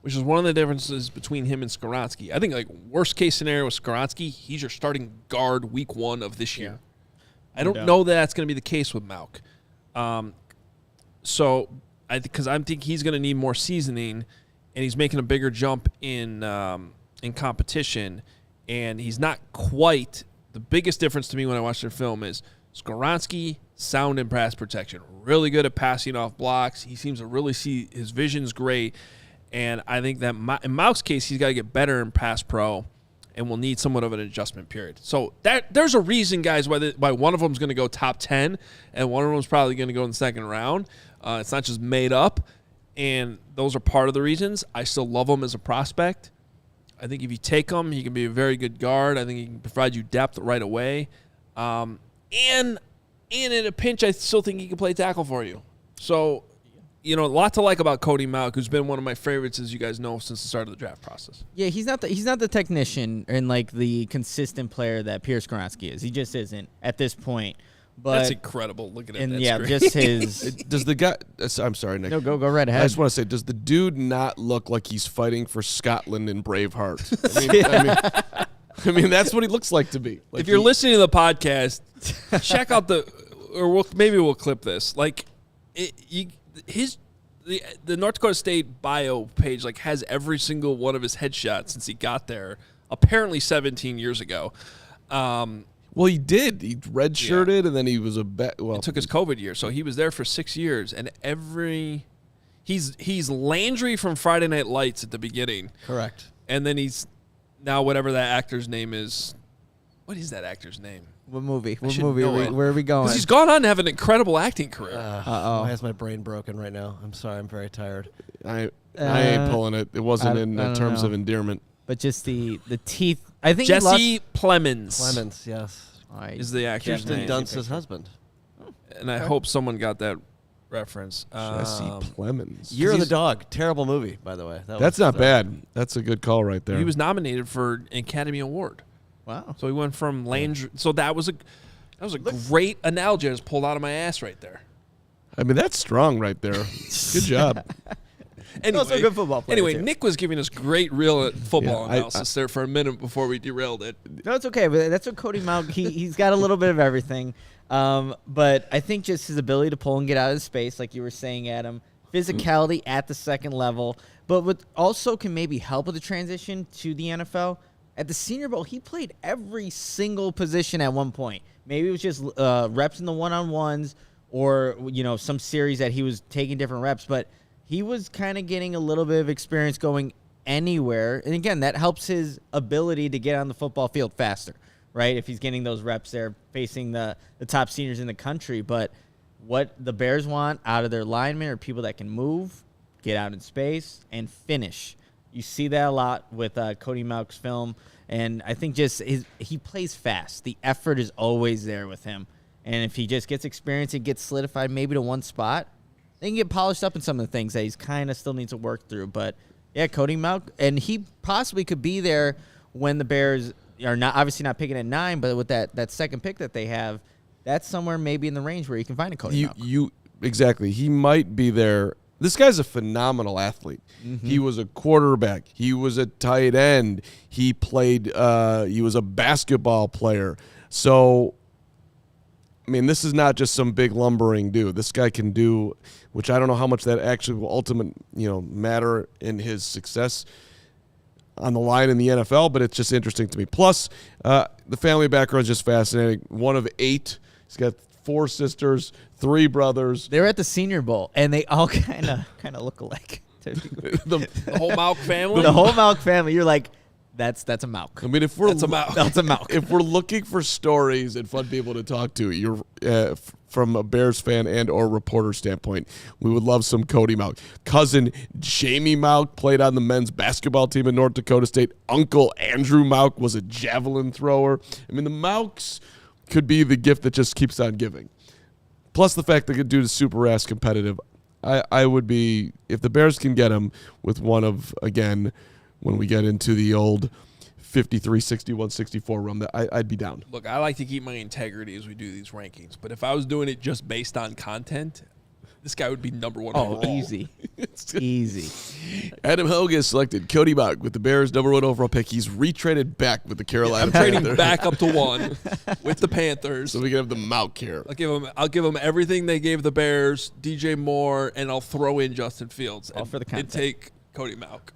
which is one of the differences between him and Skoronski. I think, like, worst case scenario with Skoronski, he's your starting guard week 1 of this year. I don't know that that's going to be the case with Mauch. So, because I think he's going to need more seasoning, and he's making a bigger jump in competition, and he's not quite. The biggest difference to me when I watch their film is Skoronski, sound in pass protection, really good at passing off blocks. He seems to really see his vision's great, and I think that in Mauch's case, he's got to get better in pass pro, and will need somewhat of an adjustment period. So there's a reason, guys, why one of them is going to go top 10 and one of them is probably going to go in the second round. It's not just made up, and those are part of the reasons. I still love him as a prospect. I think if you take him, he can be a very good guard. I think he can provide you depth right away. And in a pinch, I still think he can play tackle for you. So, a lot to like about Cody Mauch, who's been one of my favorites, as you guys know, since the start of the draft process. Yeah, he's not the technician and like the consistent player that Pierce Skoronski is. He just isn't at this point. But that's incredible. Look at it. And that's great. just his. Does the guy? I'm sorry, Nick. No, go right ahead. I just want to say, does the dude not look like he's fighting for Scotland in Braveheart? I mean, that's what he looks like to be. Like, if you're listening to the podcast, check out maybe we'll clip this. Like, the North Dakota State bio page has every single one of his headshots since he got there, apparently 17 years ago. Well, he did. He redshirted, and then he was it took his COVID year, so he was there for 6 years. And he's Landry from Friday Night Lights at the beginning. Correct. And then he's now whatever that actor's name is. What is that actor's name? What movie? Where are we going? Because he's gone on to have an incredible acting career. Why is my brain broken right now? I'm sorry. I'm very tired. I ain't pulling it. It wasn't in terms of endearment. But just the teeth. I think Jesse Plemons. Plemons, yes. Is the actor's name. Kirsten Dunst's husband. And I hope someone got that reference. Jesse Plemons. Year of the Dog. Terrible movie, by the way. That's not bad. That's a good call right there. He was nominated for an Academy Award. Wow. So he went from Landry. So that was a great analogy I just pulled out of my ass right there. I mean, that's strong right there. Good job. Anyway, also a good football player. Anyway, too. Nick was giving us great real football analysis there for a minute before we derailed it. No, it's okay. But that's what Cody Mauch. He's got a little bit of everything. But I think just his ability to pull and get out of space, like you were saying, Adam, physicality at the second level, but what also can maybe help with the transition to the NFL. At the Senior Bowl, he played every single position at one point. Maybe it was just reps in the one-on-ones or, some series that he was taking different reps, but he was kind of getting a little bit of experience going anywhere. And again, that helps his ability to get on the football field faster, right? If he's getting those reps there facing the top seniors in the country. But what the Bears want out of their linemen are people that can move, get out in space, and finish. You see that a lot with Cody Mauch's film, and I think just he plays fast. The effort is always there with him, and if he just gets experience and gets solidified maybe to one spot, they can get polished up in some of the things that he's kind of still needs to work through. But, yeah, Cody Mauch, and he possibly could be there when the Bears are obviously not picking at 9, but with that second pick that they have, that's somewhere maybe in the range where you can find a Cody Mauch. Exactly. He might be there. This guy's a phenomenal athlete. Mm-hmm. He was a quarterback. He was a tight end. He played he was a basketball player. So, I mean, this is not just some big lumbering dude. This guy can do, which I don't know how much that actually will ultimately, matter in his success on the line in the NFL, but it's just interesting to me. Plus, the family background is just fascinating. One of 8. He's got 4 sisters, 3 brothers. They were at the Senior Bowl, and they all kind of look alike. the whole Mauch family? The whole Mauch family. You're like, that's a Mauch. I mean, if we're that's a Mauch. If we're looking for stories and fun people to talk to, you're from a Bears fan and or reporter standpoint, we would love some Cody Mauch. Cousin Jamie Mauch played on the men's basketball team at North Dakota State. Uncle Andrew Mauch was a javelin thrower. I mean, the Mauchs could be the gift that just keeps on giving. Plus the fact that the dude is super ass competitive. I would be, if the Bears can get him with one of, again, when we get into the old 53, 61, 64 run, I'd be down. Look, I like to keep my integrity as we do these rankings, but if I was doing it just based on content, this guy would be number 1 overall. Oh, easy. Easy. Adam Hoge has selected Cody Mauch with the Bears' number 1 overall pick. He's retraded back with the Carolina Panthers. I'm trading back up to 1 with the Panthers. So we can have the Mauch here. I'll give them everything they gave the Bears, DJ Moore, and I'll throw in Justin Fields. All for the content. And take Cody Mauch.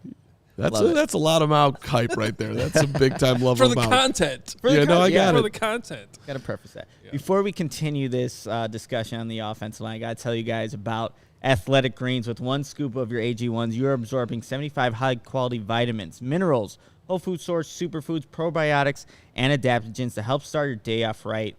That's a lot of Mauch hype right there. That's a big-time love for of the Mauch. Content. I got it. For the content. Got to preface that. Yeah. Before we continue this discussion on the offensive line, I got to tell you guys about Athletic Greens. With 1 scoop of your AG1s, you are absorbing 75 high-quality vitamins, minerals, whole food source, superfoods, probiotics, and adaptogens to help start your day off right.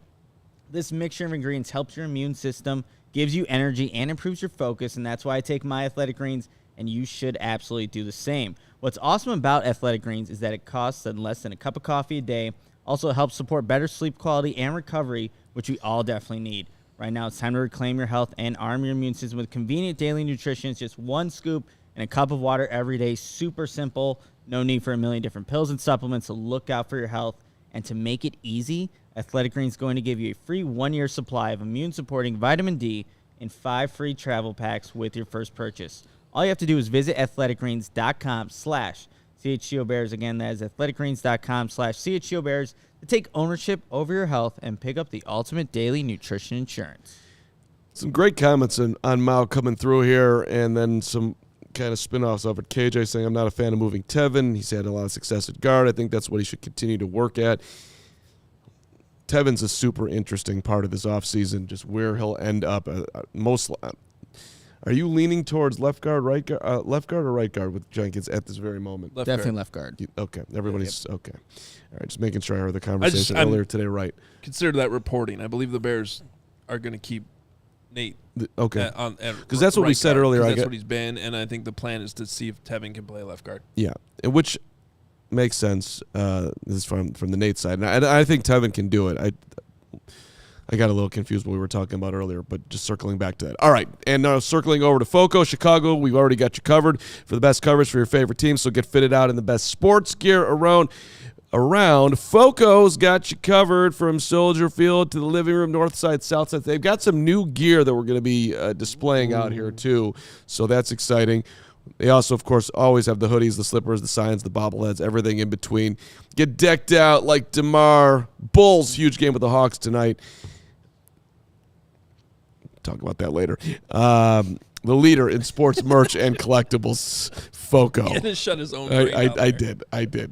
This mixture of ingredients helps your immune system, gives you energy, and improves your focus, and that's why I take my Athletic Greens, and you should absolutely do the same. What's awesome about Athletic Greens is that it costs less than a cup of coffee a day. Also helps support better sleep quality and recovery, which we all definitely need. Right now, it's time to reclaim your health and arm your immune system with convenient daily nutrition. It's just 1 scoop and a cup of water every day. Super simple. No need for a million different pills and supplements. So look out for your health. And to make it easy, Athletic Greens is going to give you a free 1-year supply of immune-supporting vitamin D and 5 free travel packs with your first purchase. All you have to do is visit athleticgreens.com/CHGO Bears. Again, that is athleticgreens.com/CHGO Bears to take ownership over your health and pick up the ultimate daily nutrition insurance. Some great comments on Mauch coming through here, and then some kind of spin-offs of it. KJ saying, I'm not a fan of moving Tevin. He's had a lot of success at guard. I think that's what he should continue to work at. Tevin's a super interesting part of this offseason, just where he'll end up. Are you leaning towards left guard, right guard, left guard or right guard with Jenkins at this very moment? Definitely left guard. Okay, everybody's okay. All right, just making sure I heard the conversation earlier today right. Consider that reporting. I believe the Bears are going to keep Nate. Okay. Because that's what we said earlier. That's what he's been, and I think the plan is to see if Tevin can play left guard. Yeah, which makes sense. This is from the Nate side, and I think Tevin can do it. I got a little confused what we were talking about earlier, but just circling back to that. All right, and now circling over to FOCO, Chicago, we've already got you covered for the best coverage for your favorite team, so get fitted out in the best sports gear around. FOCO's got you covered from Soldier Field to the living room, north side, south side. They've got some new gear that we're going to be displaying out here, too, so that's exciting. They also, of course, always have the hoodies, the slippers, the signs, the bobbleheads, everything in between. Get decked out like DeMar. Bulls, huge game with the Hawks tonight. Talk about that later. The leader in sports merch and collectibles, FOCO. He had to shut his own I did.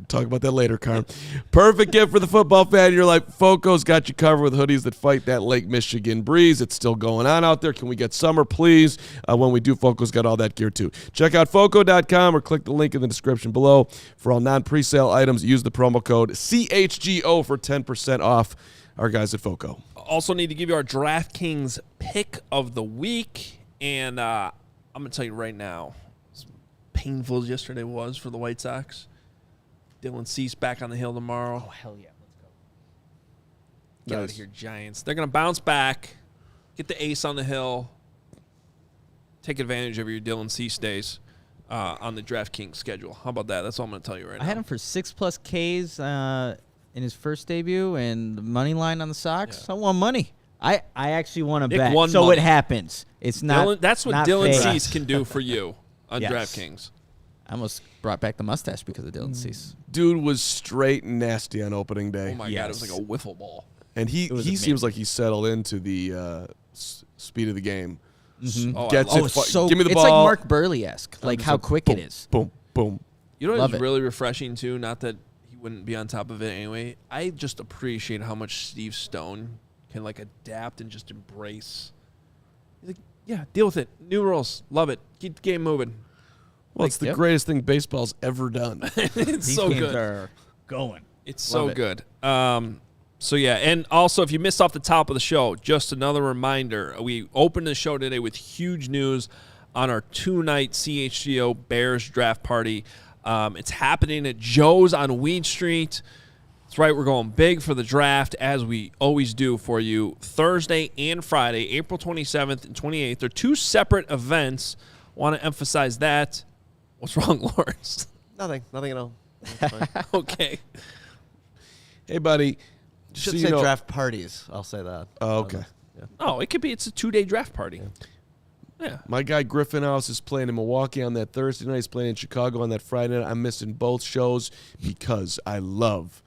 Talk about that later, Carm. Perfect gift for the football fan. You're like, FOCO's got you covered with hoodies that fight that Lake Michigan breeze. It's still going on out there. Can we get summer, please? When we do, FOCO's got all that gear, too. Check out FOCO.com or click the link in the description below. For all non-presale items, use the promo code CHGO for 10% off. our guys at FOCO. Also need to give you our DraftKings pick of the week. And I'm going to tell you right now, as painful as yesterday was for the White Sox, Dylan Cease back on the hill tomorrow. Oh, hell yeah. Let's go. Get out of here, Giants. They're going to bounce back, get the ace on the hill, take advantage of your Dylan Cease days on the DraftKings schedule. How about that? That's all I'm going to tell you right now. I had him for 6+ Ks in his first debut, and the money line on the Sox. Yeah. I won money. I actually want to bet. So money. It happens. It's not. That's what not Dylan fake. Cease can do for you on DraftKings. I almost brought back the mustache because of Dylan Cease. Dude was straight and nasty on opening day. Oh my God, it was like a wiffle ball. And he seems like he's settled into the speed of the game. Mm-hmm. Give me the ball. It's like Mark Burley-esque, like how quick boom, it is. Boom, boom. You know what's really refreshing too? Not that he wouldn't be on top of it anyway. I just appreciate how much Steve Stone can like adapt and just embrace. He's like, yeah, deal with it. New rules, love it. Keep the game moving. Well, it's the greatest thing baseball's ever done. It's These so games good. Are going. It's so good. So, yeah, and also if you missed off the top of the show, just another reminder, we opened the show today with huge news on our 2-night CHGO Bears draft party. It's happening at Joe's on Weed Street. That's right, we're going big for the draft, as we always do for you. Thursday and Friday, April 27th and 28th. They're two separate events. Want to emphasize that. What's wrong, Lawrence? Nothing at all. Okay. Hey, buddy. You should say draft parties. I'll say that. Oh, okay. Yeah. Oh, it could be. It's a 2-day draft party. Yeah. My guy Griffin House is playing in Milwaukee on that Thursday night. He's playing in Chicago on that Friday night. I'm missing both shows because I love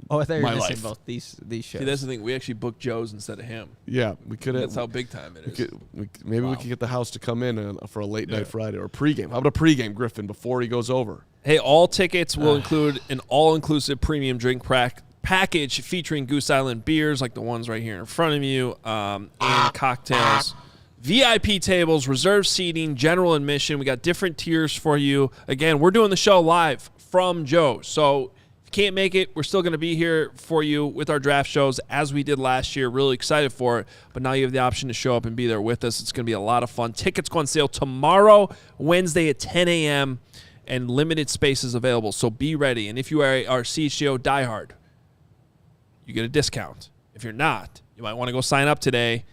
I thought you were missing life. both these shows. See, that's the thing. We actually booked Joe's instead of him. Yeah, we could. That's how big time it is. Maybe we could get the house to come in for a late night Friday or a pregame. How about a pregame, Griffin, before he goes over? Hey, all tickets will include an all-inclusive premium drink package featuring Goose Island beers like the ones right here in front of you, and cocktails. VIP tables, reserved seating, general admission. We got different tiers for you. Again, we're doing the show live from Joe's. So if you can't make it, we're still going to be here for you with our draft shows as we did last year. Really excited for it. But now you have the option to show up and be there with us. It's going to be a lot of fun. Tickets go on sale tomorrow, Wednesday at 10 a.m., and limited spaces available. So be ready. And if you are our CHGO diehard, you get a discount. If you're not, you might want to go sign up today.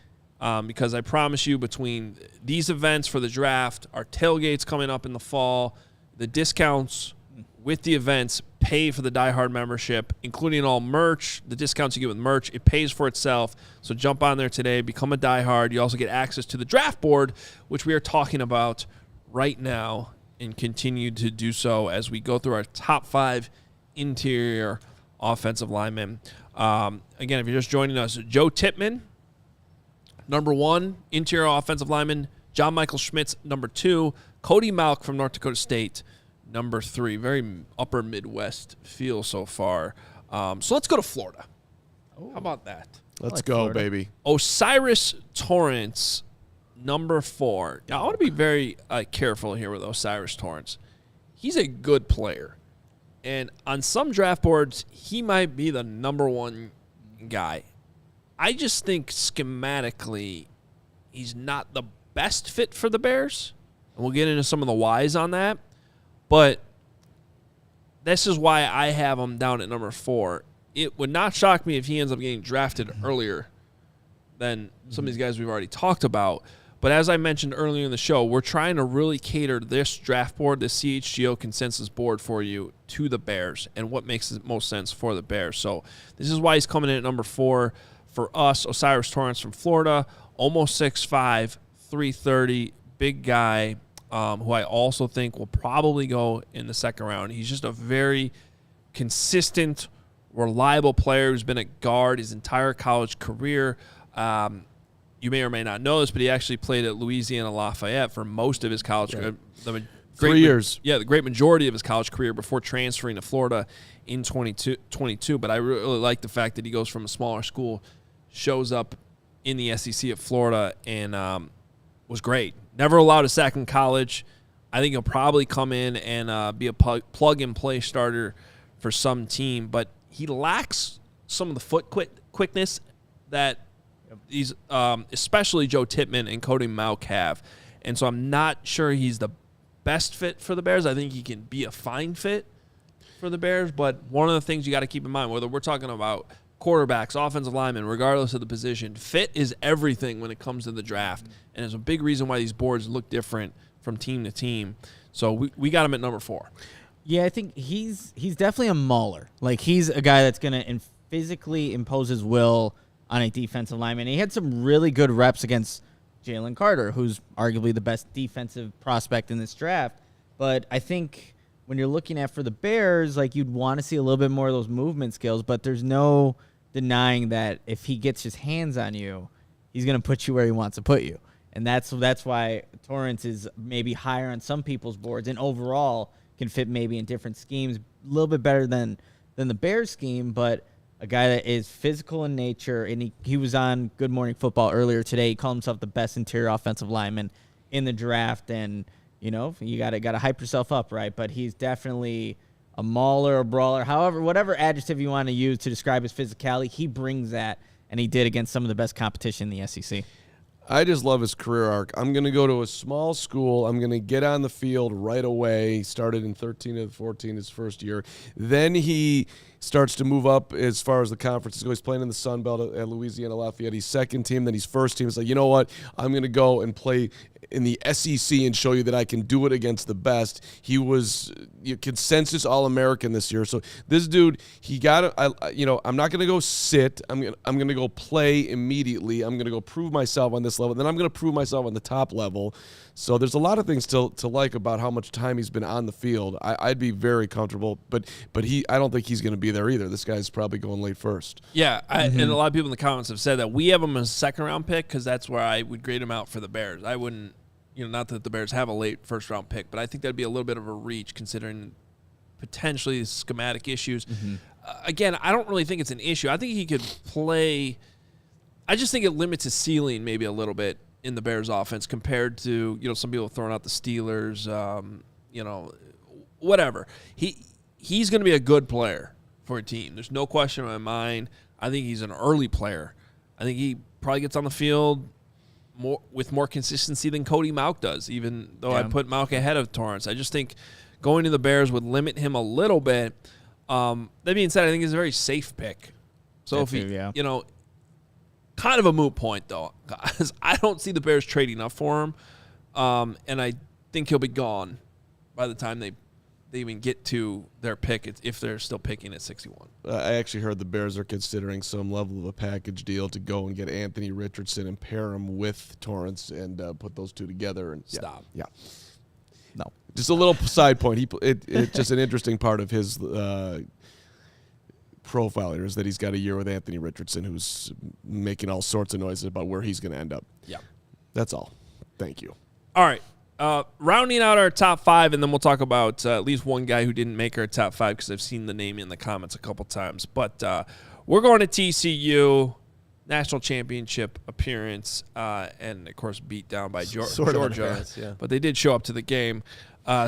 Because I promise you, between these events for the draft, our tailgates coming up in the fall, the discounts with the events pay for the diehard membership, including all merch, the discounts you get with merch. It pays for itself. So jump on there today, become a diehard. You also get access to the draft board, which we are talking about right now, and continue to do so as we go through our top 5 interior offensive linemen. Again, if you're just joining us, Joe Tippmann, number 1, interior offensive lineman. John Michael Schmitz, number 2. Cody Malk from North Dakota State, number 3. Very upper Midwest feel so far. So let's go to Florida. How about that? Let's go, Florida, baby. Osiris Torrance, number 4. Now, I want to be very careful here with Osiris Torrance. He's a good player. And on some draft boards, he might be the number 1 guy. I just think schematically he's not the best fit for the Bears. And we'll get into some of the whys on that. But this is why I have him down at number 4. It would not shock me if he ends up getting drafted earlier than some of these guys we've already talked about. But as I mentioned earlier in the show, we're trying to really cater this draft board, the CHGO consensus board for you, to the Bears and what makes the most sense for the Bears. So this is why he's coming in at number 4. For us, Osiris Torrance from Florida, almost 6'5", 330, big guy, who I also think will probably go in the second round. He's just a very consistent, reliable player who's been a guard his entire college career. You may or may not know this, but he actually played at Louisiana Lafayette for most of his college career. 3 years. Yeah, the great majority of his college career before transferring to Florida in 22. But I really like the fact that he goes from a smaller school, shows up in the SEC at Florida, and was great. Never allowed a sack in college. I think he'll probably come in and be a plug-and-play starter for some team. But he lacks some of the foot quickness that these, especially Joe Tippmann and Cody Mauch have. And so I'm not sure he's the best fit for the Bears. I think he can be a fine fit for the Bears, but one of the things you got to keep in mind, whether we're talking about quarterbacks, offensive linemen, regardless of the position, fit is everything when it comes to the draft. And it's a big reason why these boards look different from team to team. So we got him at number 4. Yeah, I think he's definitely a mauler. Like, he's a guy that's going to physically impose his will on a defensive lineman. He had some really good reps against Jalen Carter, who's arguably the best defensive prospect in this draft. But I think when you're looking at for the Bears, like, you'd want to see a little bit more of those movement skills, but there's no denying that if he gets his hands on you, he's going to put you where he wants to put you. And that's why Torrance is maybe higher on some people's boards and overall can fit maybe in different schemes, a little bit better than the Bears scheme, but a guy that is physical in nature. And he was on Good Morning Football earlier today. He called himself the best interior offensive lineman in the draft. And, you know, you got to hype yourself up, right? But he's definitely a mauler, a brawler, however, whatever adjective you want to use to describe his physicality, he brings that, and he did against some of the best competition in the SEC. I just love his career arc. I'm going to go to a small school. I'm going to get on the field right away. He started in 13 of 14 his first year. Then he starts to move up as far as the conferences go. He's playing in the Sun Belt at Louisiana Lafayette. He's second team, then he's first team. It's like, you know what? I'm going to go and play in the SEC and show you that I can do it against the best. He was consensus All-American this year. So this dude, he got I'm not going to go sit. I'm going to go play immediately. I'm going to go prove myself on this level. Then I'm going to prove myself on the top level. So there's a lot of things to like about how much time he's been on the field. I'd be very comfortable, but I don't think he's going to be there either. This guy's probably going late first. Yeah, and a lot of people in the comments have said that we have him as a second-round pick because that's where I would grade him out for the Bears. I wouldn't, not that the Bears have a late first-round pick, but I think that'd be a little bit of a reach considering potentially schematic issues. Again, I don't really think it's an issue. I think he could play. I just think it limits his ceiling maybe a little bit in the Bears offense compared to, some people throwing out the Steelers, whatever. He's going to be a good player for a team. There's no question in my mind. I think he's an early player. I think he probably gets on the field with more consistency than Cody Mauch does, even though I put Mauch ahead of Torrance. I just think going to the Bears would limit him a little bit. That being said, I think he's a very safe pick. So if he, kind of a moot point, though, guys. I don't see the Bears trading up for him, and I think he'll be gone by the time they even get to their pick if they're still picking at 61. I actually heard the Bears are considering some level of a package deal to go and get Anthony Richardson and pair him with Torrance and put those two together. And Stop. Yeah. No. Just a little side point. It's just an interesting part of his profile here is that he's got a year with Anthony Richardson, who's making all sorts of noises about where he's going to end up. Yeah. That's all. Thank you. All right. Rounding out our top 5, and then we'll talk about at least one guy who didn't make our top 5 because I've seen the name in the comments a couple times. But we're going to TCU, national championship appearance, and, of course, beat down by Georgia. Yeah. But they did show up to the game.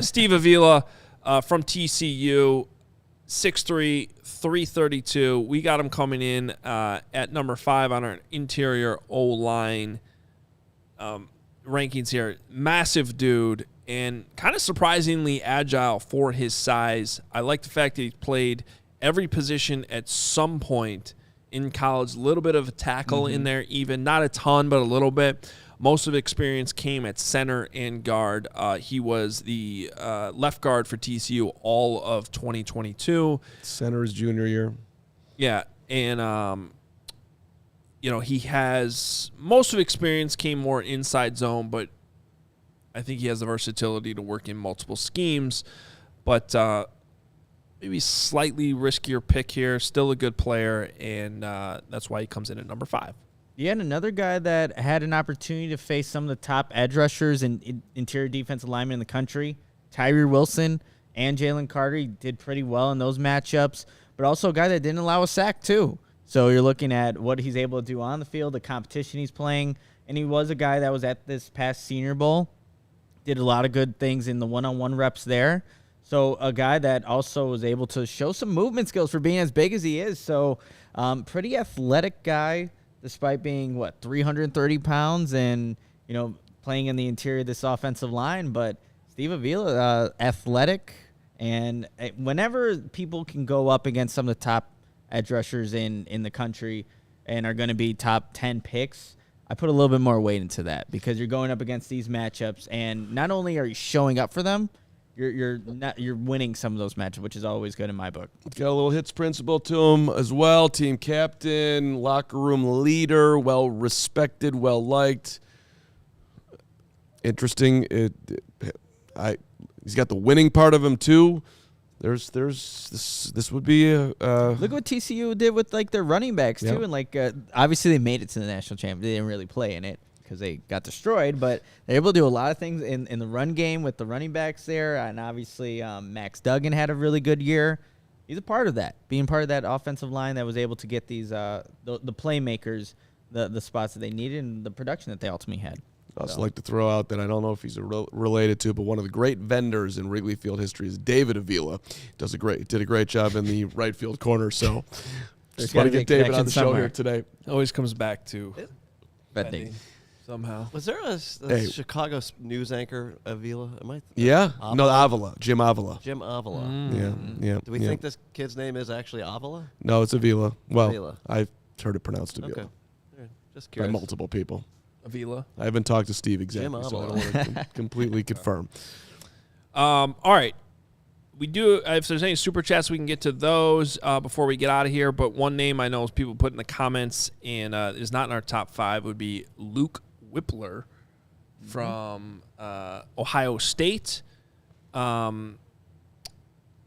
Steve Avila from TCU, 6'3", 332. We got him coming in at number 5 on our interior O-line rankings here. Massive dude and kind of surprisingly agile for his size. I like the fact that he played every position at some point in college. A little bit of a tackle in there even. Not a ton, but a little bit. Most of the experience came at center and guard. He was the left guard for TCU all of 2022. Center his junior year. Yeah, and he has most of experience came more inside zone, but I think he has the versatility to work in multiple schemes. But maybe slightly riskier pick here. Still a good player, and that's why he comes in at number 5. Yeah, and another guy that had an opportunity to face some of the top edge rushers and interior defensive linemen in the country, Tyree Wilson and Jalen Carter. He did pretty well in those matchups, but also a guy that didn't allow a sack too. So you're looking at what he's able to do on the field, the competition he's playing, and he was a guy that was at this past Senior Bowl, did a lot of good things in the one-on-one reps there. So a guy that also was able to show some movement skills for being as big as he is. So Pretty athletic guy, despite being, 330 pounds and, playing in the interior of this offensive line. But Steve Avila, athletic. And whenever people can go up against some of the top edge rushers in the country and are going to be top 10 picks, I put a little bit more weight into that because you're going up against these matchups, and not only are you showing up for them, you're winning some of those matchups, which is always good in my book. Got a little hits principle to him as well. Team captain, locker room leader, well respected, well liked. Interesting. He's got the winning part of him too. There's this would be a look what TCU did with their running backs too, and obviously they made it to the national championship. They didn't really play in it because they got destroyed, but they're able to do a lot of things in the run game with the running backs there, and obviously Max Duggan had a really good year. He's a part of that, being part of that offensive line that was able to get these the playmakers the spots that they needed and the production that they ultimately had. I'd also like to throw out that I don't know if he's related to, but one of the great vendors in Wrigley Field history is David Avila. Did a great job in the right field corner. So just want to get David on the show here today. Always comes back to betting somehow. Was there a Chicago news anchor Avila? Yeah, Avila? No, Avila, Jim Avila. Jim Avila. Yeah. Do we think this kid's name is actually Avila? No, it's Avila. Well, Avila. I've heard it pronounced Avila. Okay. Just curious. By multiple people. Avila. I haven't talked to Steve exactly, so I don't want to completely confirm. All right. We do, if there's any super chats, we can get to those before we get out of here. But one name I know people put in the comments and is not in our top 5 would be Luke Whippler from Ohio State. And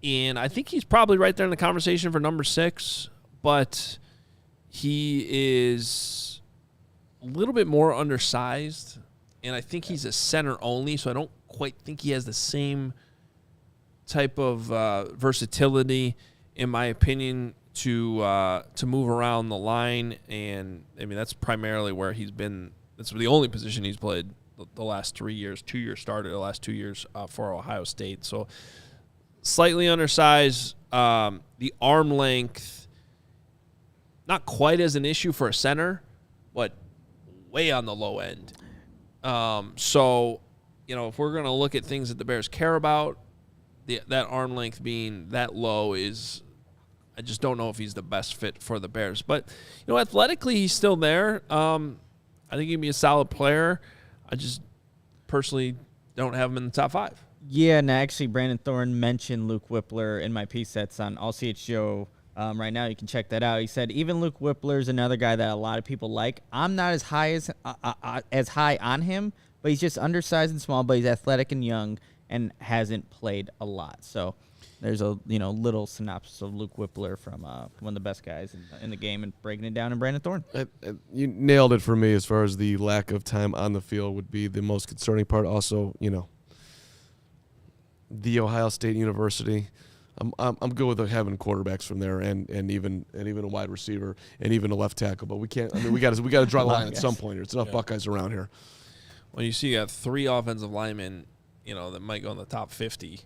I think he's probably right there in the conversation for number 6, but he is a little bit more undersized, and I think he's a center only, so I don't quite think he has the same type of versatility, in my opinion, to move around the line. And I mean that's primarily where he's been. That's the only position he's played the last 3 years. 2 years started the last 2 years for Ohio State. So slightly undersized. The arm length, not quite as an issue for a center, but way on the low end. So, if we're going to look at things that the Bears care about, that arm length being that low is, I just don't know if he's the best fit for the Bears. But, athletically, he's still there. I think he'd be a solid player. I just personally don't have him in the top 5. Yeah, and actually Brandon Thorne mentioned Luke Whippler in my piece that's on All CHGO. Right now, you can check that out. He said even Luke Whippler is another guy that a lot of people like. I'm not as high on him, but he's just undersized and small. But he's athletic and young and hasn't played a lot. So there's a little synopsis of Luke Whippler from one of the best guys in the game and breaking it down in Brandon Thorne. You nailed it for me as far as the lack of time on the field would be the most concerning part. Also, the Ohio State University. I'm good with having quarterbacks from there and even a wide receiver and even a left tackle, but we can't. I mean, we got to draw a line at some point here. It's enough Buckeyes around here. Well, you see, you have 3 offensive linemen, that might go in the top 50.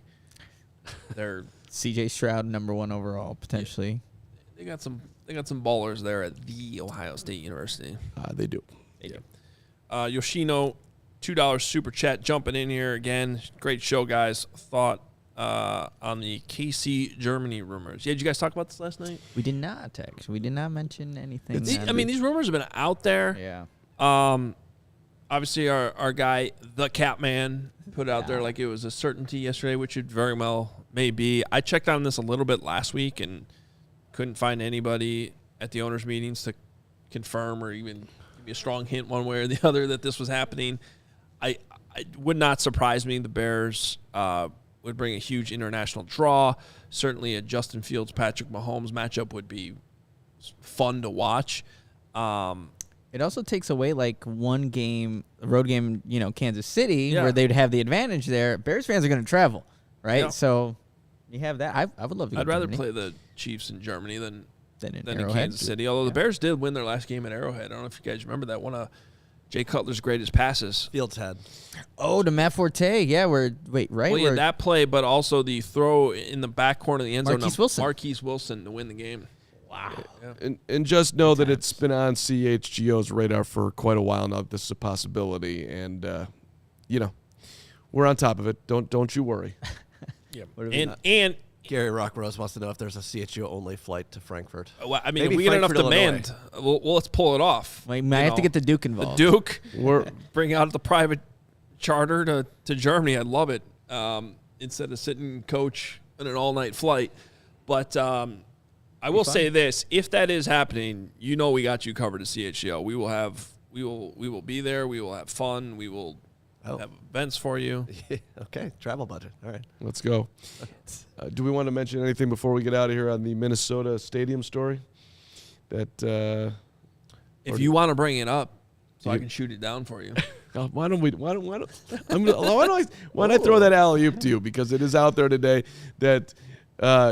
They're C.J. Stroud, number 1 overall, potentially. They got some ballers there at the Ohio State University. They do. They do. Yoshino, $2 super chat jumping in here again. Great show, guys. Thought on the KC Germany rumors. Yeah, did you guys talk about this last night? We did not, Tex. We did not mention anything. These rumors have been out there. Yeah. Obviously, our guy, the Cap Man, put it out there like it was a certainty yesterday, which it very well may be. I checked on this a little bit last week and couldn't find anybody at the owners' meetings to confirm or even give me a strong hint one way or the other that this was happening. I would not surprise me the Bears would bring a huge international draw. Certainly a Justin Fields, Patrick Mahomes matchup would be fun to watch. It also takes away one game, a road game, Kansas City, where they'd have the advantage there. Bears fans are going to travel, right? Yeah. So you have that. I would love to go I'd rather Germany. play the Chiefs in Germany than in Arrowhead. Kansas City. Although the Bears did win their last game at Arrowhead. I don't know if you guys remember that. One of Jay Cutler's greatest passes. Fields had. Oh, to Matt Forte. Yeah, right? Well, yeah, that play, but also the throw in the back corner of the end zone. Marquise Wilson. Marquise Wilson to win the game. Wow. And just know that it's been on CHGO's radar for quite a while now. This is a possibility, and we're on top of it. Don't you worry. And Gary Rockrose wants to know if there's a CHGO only flight to Frankfurt. Well, I mean, Maybe if we get enough Frankfurt, demand, well, let's pull it off. We might have to get the Duke involved. The Duke, bring out the private charter to Germany. I'd love it. Instead of sitting coach on an all-night flight. But I will say this: if that is happening, we got you covered at CHGO. We will be there. We will have fun. We will have events for you. Okay, travel budget. All right, let's go. Do we want to mention anything before we get out of here on the Minnesota Stadium story? That if you want to bring it up, so I can shoot it down for you. Why don't I throw that alley-oop to you, because it is out there today that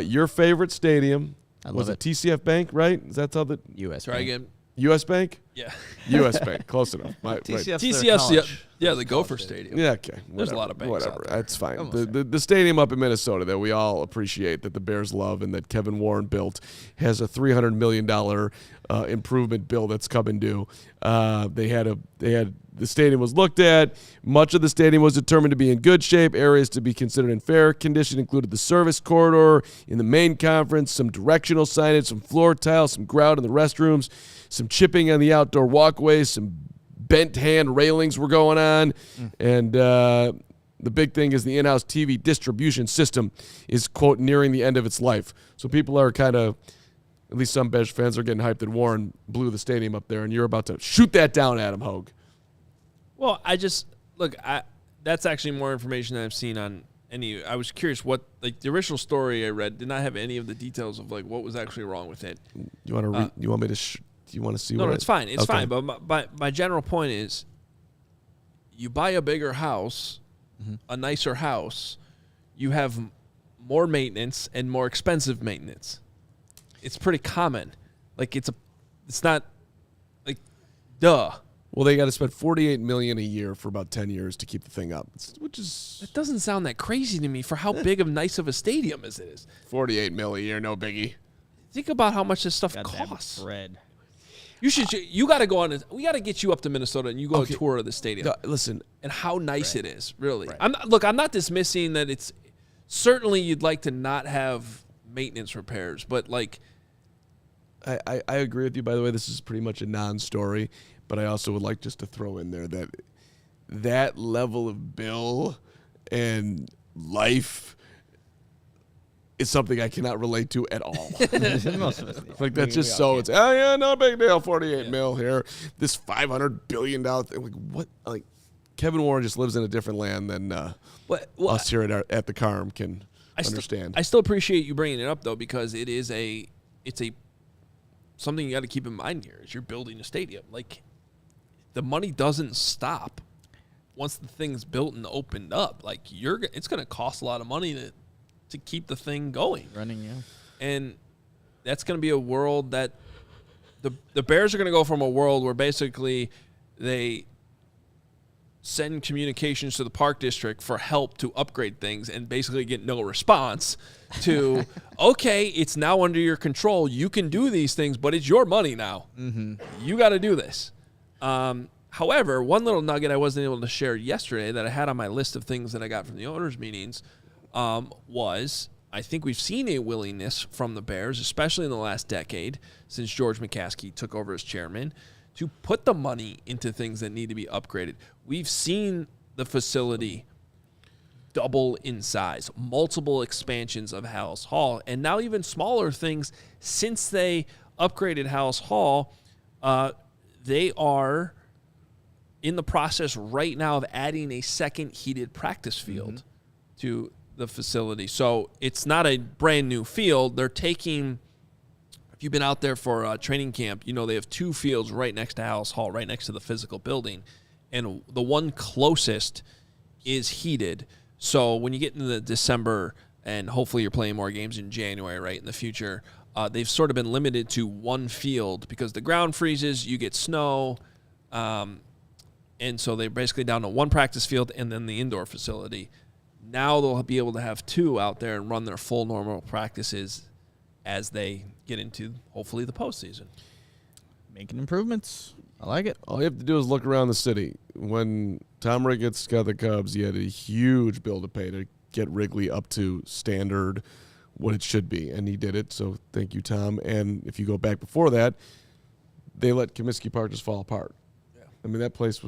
your favorite stadium was it TCF Bank, right? Is that how the U.S. Try Bank. again. U.S. Bank? Yeah. U.S. Bank. Close enough. TCF's the Gopher Stadium. Yeah, okay. There's a lot of banks out there. That's fine. The stadium up in Minnesota that we all appreciate, that the Bears love, and that Kevin Warren built, has a $300 million improvement bill that's coming due. The stadium was looked at. Much of the stadium was determined to be in good shape. Areas to be considered in fair condition included the service corridor in the main conference, some directional signage, some floor tiles, some grout in the restrooms, some chipping on the outdoor walkways, some bent hand railings were going on. And the big thing is the in-house TV distribution system is, quote, nearing the end of its life. So people are kind of, at least some Bears fans are getting hyped that Warren blew the stadium up there, and you're about to shoot that down, Adam Hoge. Well, that's actually more information than I've seen on any. I was curious what, the original story I read did not have any of the details of what was actually wrong with it. You want to you want me to do you want to see No, what it's fine. It's fine. But my general point is, you buy a bigger house, a nicer house, you have more maintenance and more expensive maintenance. It's pretty common. It's not duh. Well, they got to spend $48 million a year for about 10 years to keep the thing up, which is. It doesn't sound that crazy to me for how big of nice of a stadium as it is. $48 million a year, no biggie. Think about how much this stuff costs. You got to go on. We got to get you up to Minnesota and you go to a tour of the stadium. Listen, and how nice it is, really. Right. I'm not dismissing that. It's certainly you'd like to not have maintenance repairs, but I agree with you. By the way, this is pretty much a non-story. But I also would like just to throw in there that level of bill and life is something I cannot relate to at all. Most of us. That's just so. It's no big deal. 48 mil here. This $500 billion thing. What? Kevin Warren just lives in a different land than us here at the Carm can understand. I still appreciate you bringing it up though, because it's something you got to keep in mind here is you're building a stadium. The money doesn't stop once the thing's built and opened up. It's going to cost a lot of money to keep the thing going. Running, yeah. And that's going to be a world that the Bears are going to go from a world where basically they send communications to the park district for help to upgrade things and basically get no response to, okay, it's now under your control. You can do these things, but it's your money now. Mm-hmm. You got to do this. However, one little nugget I wasn't able to share yesterday that I had on my list of things that I got from the owners' meetings was I think we've seen a willingness from the Bears, especially in the last decade since George McCaskey took over as chairman, to put the money into things that need to be upgraded. We've seen the facility double in size, multiple expansions of Halas Hall, and now even smaller things since they upgraded Halas Hall. They are in the process right now of adding a second heated practice field to the facility. So it's not a brand new field. They're taking, if you've been out there for training camp, they have two fields right next to Halas Hall, right next to the physical building. And the one closest is heated. So when you get into December, and hopefully you're playing more games in January, right, in the future, they've sort of been limited to one field because the ground freezes, you get snow, and so they're basically down to one practice field and then the indoor facility. Now they'll be able to have two out there and run their full normal practices as they get into hopefully the postseason. Making improvements. I like it. All you have to do is look around the city. When Tom Ricketts got the Cubs, he had a huge bill to pay to get Wrigley up to standard, what it should be, and he did it. So thank you, Tom. And if you go back before that, they let Comiskey Park just fall apart. Yeah. I mean, that place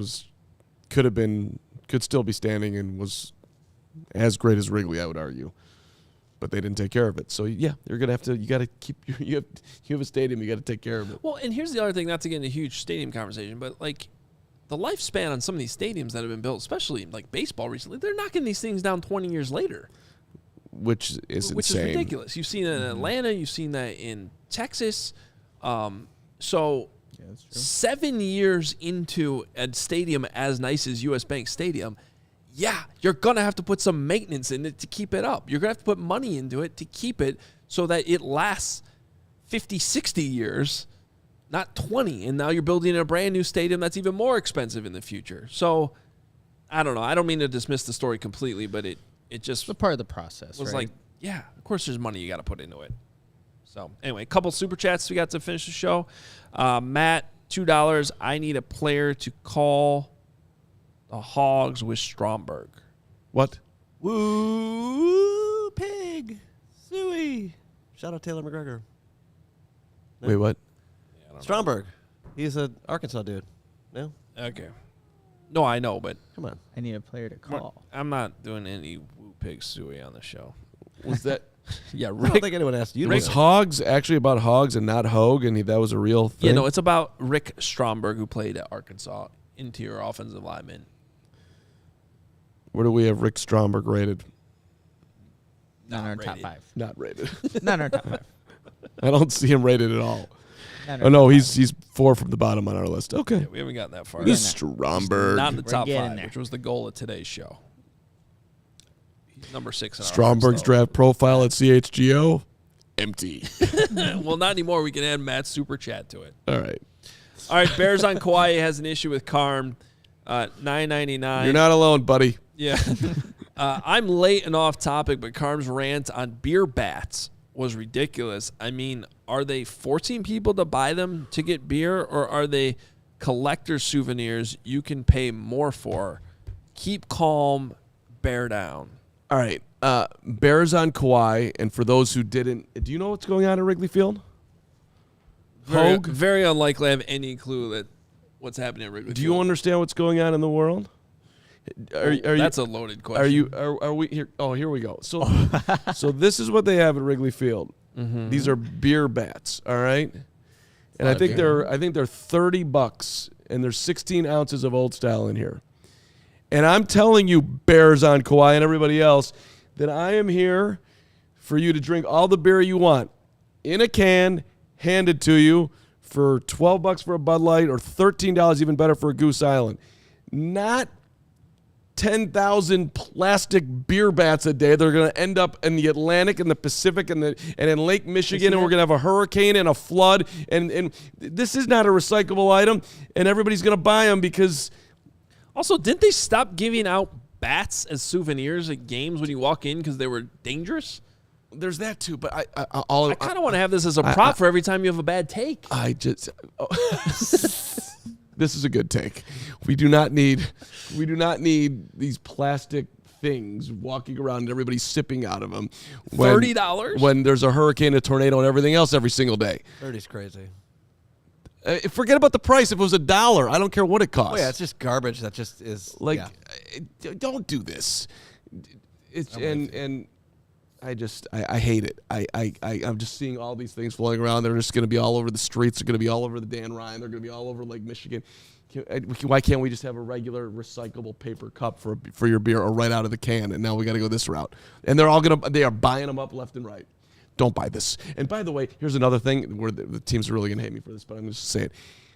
could still be standing and was as great as Wrigley, I would argue. But they didn't take care of it. So, yeah, you got to keep you have a stadium, you got to take care of it. Well, and here's the other thing, not to get into a huge stadium conversation, but like the lifespan on some of these stadiums that have been built, especially like baseball recently, they're knocking these things down 20 years later. Which is insane. Ridiculous. You've seen it in Atlanta, you've seen that in Texas. So 7 years into a stadium as nice as US Bank Stadium, yeah, you're going to have to put some maintenance in it to keep it up. You're going to have to put money into it to keep it so that it lasts 50, 60 years, not 20. And now you're building a brand new stadium that's even more expensive in the future. So, I don't know. I don't mean to dismiss the story completely, but it just... It's a part of the process, was right? like, yeah, of course there's money you got to put into it. So, anyway, a couple super chats we got to finish the show. Matt, $2. I need a player to call the Hogs with Stromberg. What? Woo, pig, suey. Shout out Taylor McGregor. No? Wait, what? Yeah, Stromberg. He's an Arkansas dude. No? Okay. No, I know, but Come on. I need a player to call. I'm not doing any woo pig suey on the show. Was that... Yeah, I don't Rick. think anyone asked you. Was Hogs actually about Hogs and not Hoge, and that was a real thing? Yeah, no, it's about Rick Stromberg, who played at Arkansas, interior offensive lineman. Where do we have Rick Stromberg rated? Not in our top rated. 5. Not rated. Not in our top 5. I don't see him rated at all. Not in our Oh, no, top he's 4 from the bottom on our list. Okay. Yeah, we haven't gotten that far. We're This Stromberg. Not in the We're top getting 5, there. which was the goal of today's show. He's number 6 in our Stromberg's hearts, though. draft profile at CHGO, empty. Well, not anymore. We can add Matt's super chat to it. All right. All right, Bears on Kauai has an issue with Carm. $9.99. You're not alone, buddy. Yeah. I'm late and off topic, but Carm's rant on beer bats was ridiculous. I mean, are they forcing people to buy them to get beer, or are they collector souvenirs you can pay more for? Keep calm, bear down. All right. Bears on Kauai, and for those who didn't, do you know what's going on at Wrigley Field? Hoge? Very unlikely I have any clue that what's happening at Wrigley Do Field. you understand what's going on in the world? That's a loaded question. Are we here? Oh, here we go. So, so this is what they have at Wrigley Field. Mm-hmm. These are beer bats. All right, and I think they're $30, and there's 16 ounces of old style in here. And I'm telling you, Bears on Kauai and everybody else, that I am here for you to drink all the beer you want in a can, handed to you for $12 for a Bud Light or $13 even better for a Goose Island. Not 10,000 plastic beer bats a day. They're going to end up in the Atlantic and the Pacific and in Lake Michigan, and we're going to have a hurricane and a flood. And this is not a recyclable item, and everybody's going to buy them because... Also, didn't they stop giving out bats as souvenirs at games when you walk in because they were dangerous? There's that too, but I kind of want to have this as a prop for every time you have a bad take. This is a good take. We do not need these plastic things walking around and everybody sipping out of them. $30? When there's a hurricane, a tornado, and everything else every single day. 30's crazy. Forget about the price. If it was $1, I don't care what it costs. Oh yeah, it's just garbage. That just is Don't do this. I hate it. I'm just seeing all these things floating around. They're just going to be all over the streets. They're going to be all over the Dan Ryan. They're going to be all over Lake Michigan. Why can't we just have a regular recyclable paper cup for your beer or right out of the can? And now we got to go this route. And they are buying them up left and right. Don't buy this. And by the way, here's another thing where the teams are really going to hate me for this, but I'm just saying,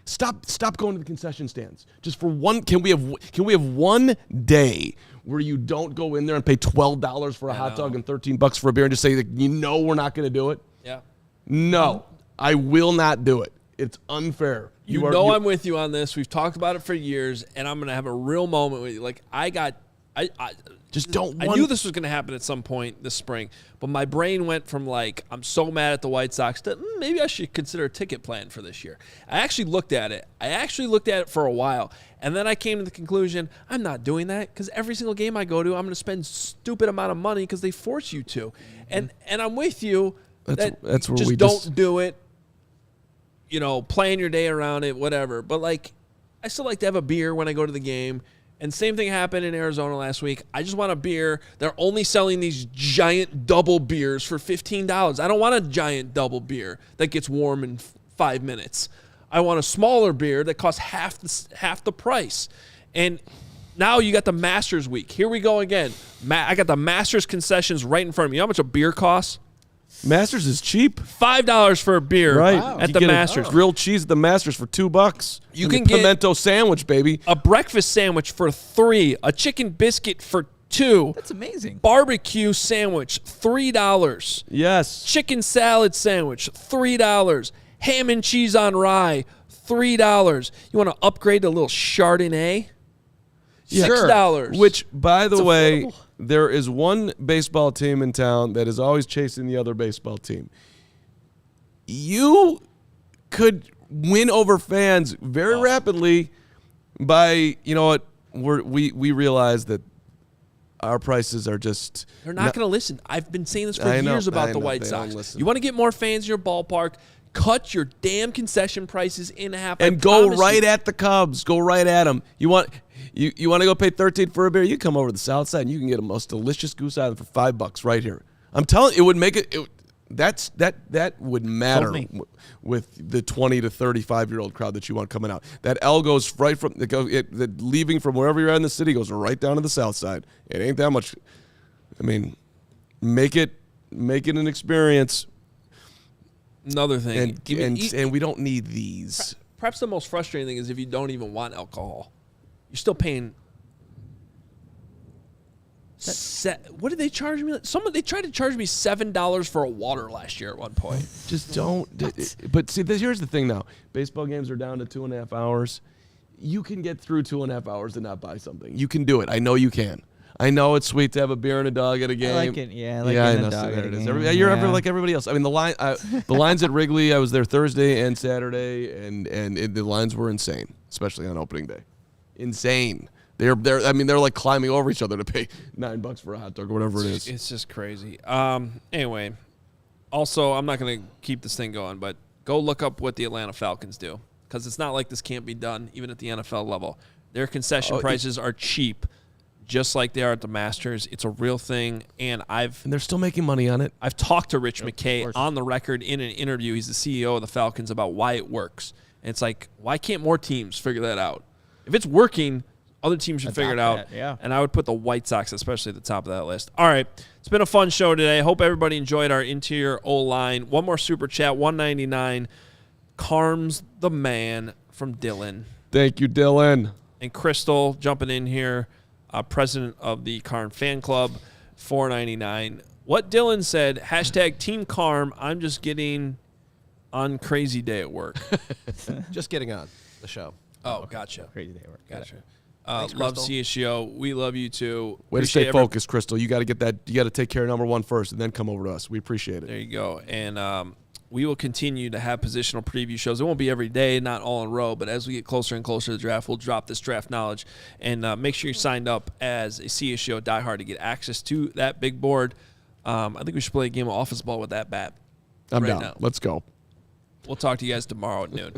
stop going to the concession stands. Just for one, can we have one day where you don't go in there and pay $12 for a hot dog and $13 for a beer and just say that we're not going to do it? Yeah. No, I will not do it. It's unfair. I'm with you on this. We've talked about it for years, and I'm going to have a real moment with you. Like, I got I just don't. I knew this was going to happen at some point this spring, but my brain went from like, I'm so mad at the White Sox to maybe I should consider a ticket plan for this year. I actually looked at it for a while, and then I came to the conclusion I'm not doing that because every single game I go to, I'm going to spend stupid amount of money because they force you to, and I'm with you. That's where we don't do it. You know, plan your day around it, whatever. But like, I still like to have a beer when I go to the game. And same thing happened in Arizona last week. I just want a beer. They're only selling these giant double beers for $15. I don't want a giant double beer that gets warm in 5 minutes. I want a smaller beer that costs half the price. And now you got the Masters week. Here we go again. I got the Masters concessions right in front of me. You know how much a beer costs? Masters is cheap. $5 for a beer at the Masters. Grilled cheese at the Masters for $2. You can get pimento sandwich, baby. A breakfast sandwich for $3. A chicken biscuit for $2. That's amazing. Barbecue sandwich $3. Yes. Chicken salad sandwich $3. Ham and cheese on rye $3. You want to upgrade to a little Chardonnay? $6. Which, by the way, there is one baseball team in town that is always chasing the other baseball team. You could win over fans very rapidly by, you know what, we realize that our prices are just... They're not going to listen. I've been saying this for years about the White Sox. You want to get more fans in your ballpark, cut your damn concession prices in half. And go right at the Cubs. Go right at them. You want to go pay $13 for a beer? You come over to the South Side and you can get a most delicious Goose Island for $5 right here. I'm telling you, it would make it. That would matter with the 20 to 35-year-old crowd that you want coming out. That L goes right from leaving from wherever you're at in the city goes right down to the South Side. It ain't that much. I mean, make it an experience. Another thing, and we don't need these. Perhaps the most frustrating thing is if you don't even want alcohol, you're still paying. What did they charge me? They tried to charge me $7 for a water last year at one point. Just don't. But see, here's the thing now. Baseball games are down to 2.5 hours. You can get through 2.5 hours and not buy something. You can do it. I know you can. I know it's sweet to have a beer and a dog at a game. I like it. Yeah, I like it. A dog at a game. You're ever like everybody else. I mean, the lines at Wrigley. I was there Thursday and Saturday, and the lines were insane, especially on opening day. Insane. They're like climbing over each other to pay $9 for a hot dog or whatever it is. It's just crazy. Anyway, also I'm not going to keep this thing going, but go look up what the Atlanta Falcons do because it's not like this can't be done even at the NFL level. Their concession prices are cheap. Just like they are at the Masters. It's a real thing, and they're still making money on it. I've talked to Rich McKay on the record in an interview. He's the CEO of the Falcons about why it works. And it's like, why can't more teams figure that out? If it's working, other teams should figure it out. And I would put the White Sox especially at the top of that list. All right, it's been a fun show today. I hope everybody enjoyed our interior O-line. One more super chat, $1.99. Carm's the man from Dylan. Thank you, Dylan. And Crystal jumping in here. President of the Carm fan club, $4.99. What Dylan said, #Team Carm, I'm just getting on crazy day at work. Just getting on the show. Oh, gotcha. Crazy day at work. Gotcha. Love CHGO. We love you too. Way to stay focused, Crystal. You got to get that. You got to take care of number one first and then come over to us. We appreciate it. There you go. And we will continue to have positional preview shows. It won't be every day, not all in a row, but as we get closer and closer to the draft, we'll drop this draft knowledge. And make sure you're signed up as a CHGO diehard to get access to that big board. I think we should play a game of office ball with that bat. I'm down. Now. Let's go. We'll talk to you guys tomorrow at noon.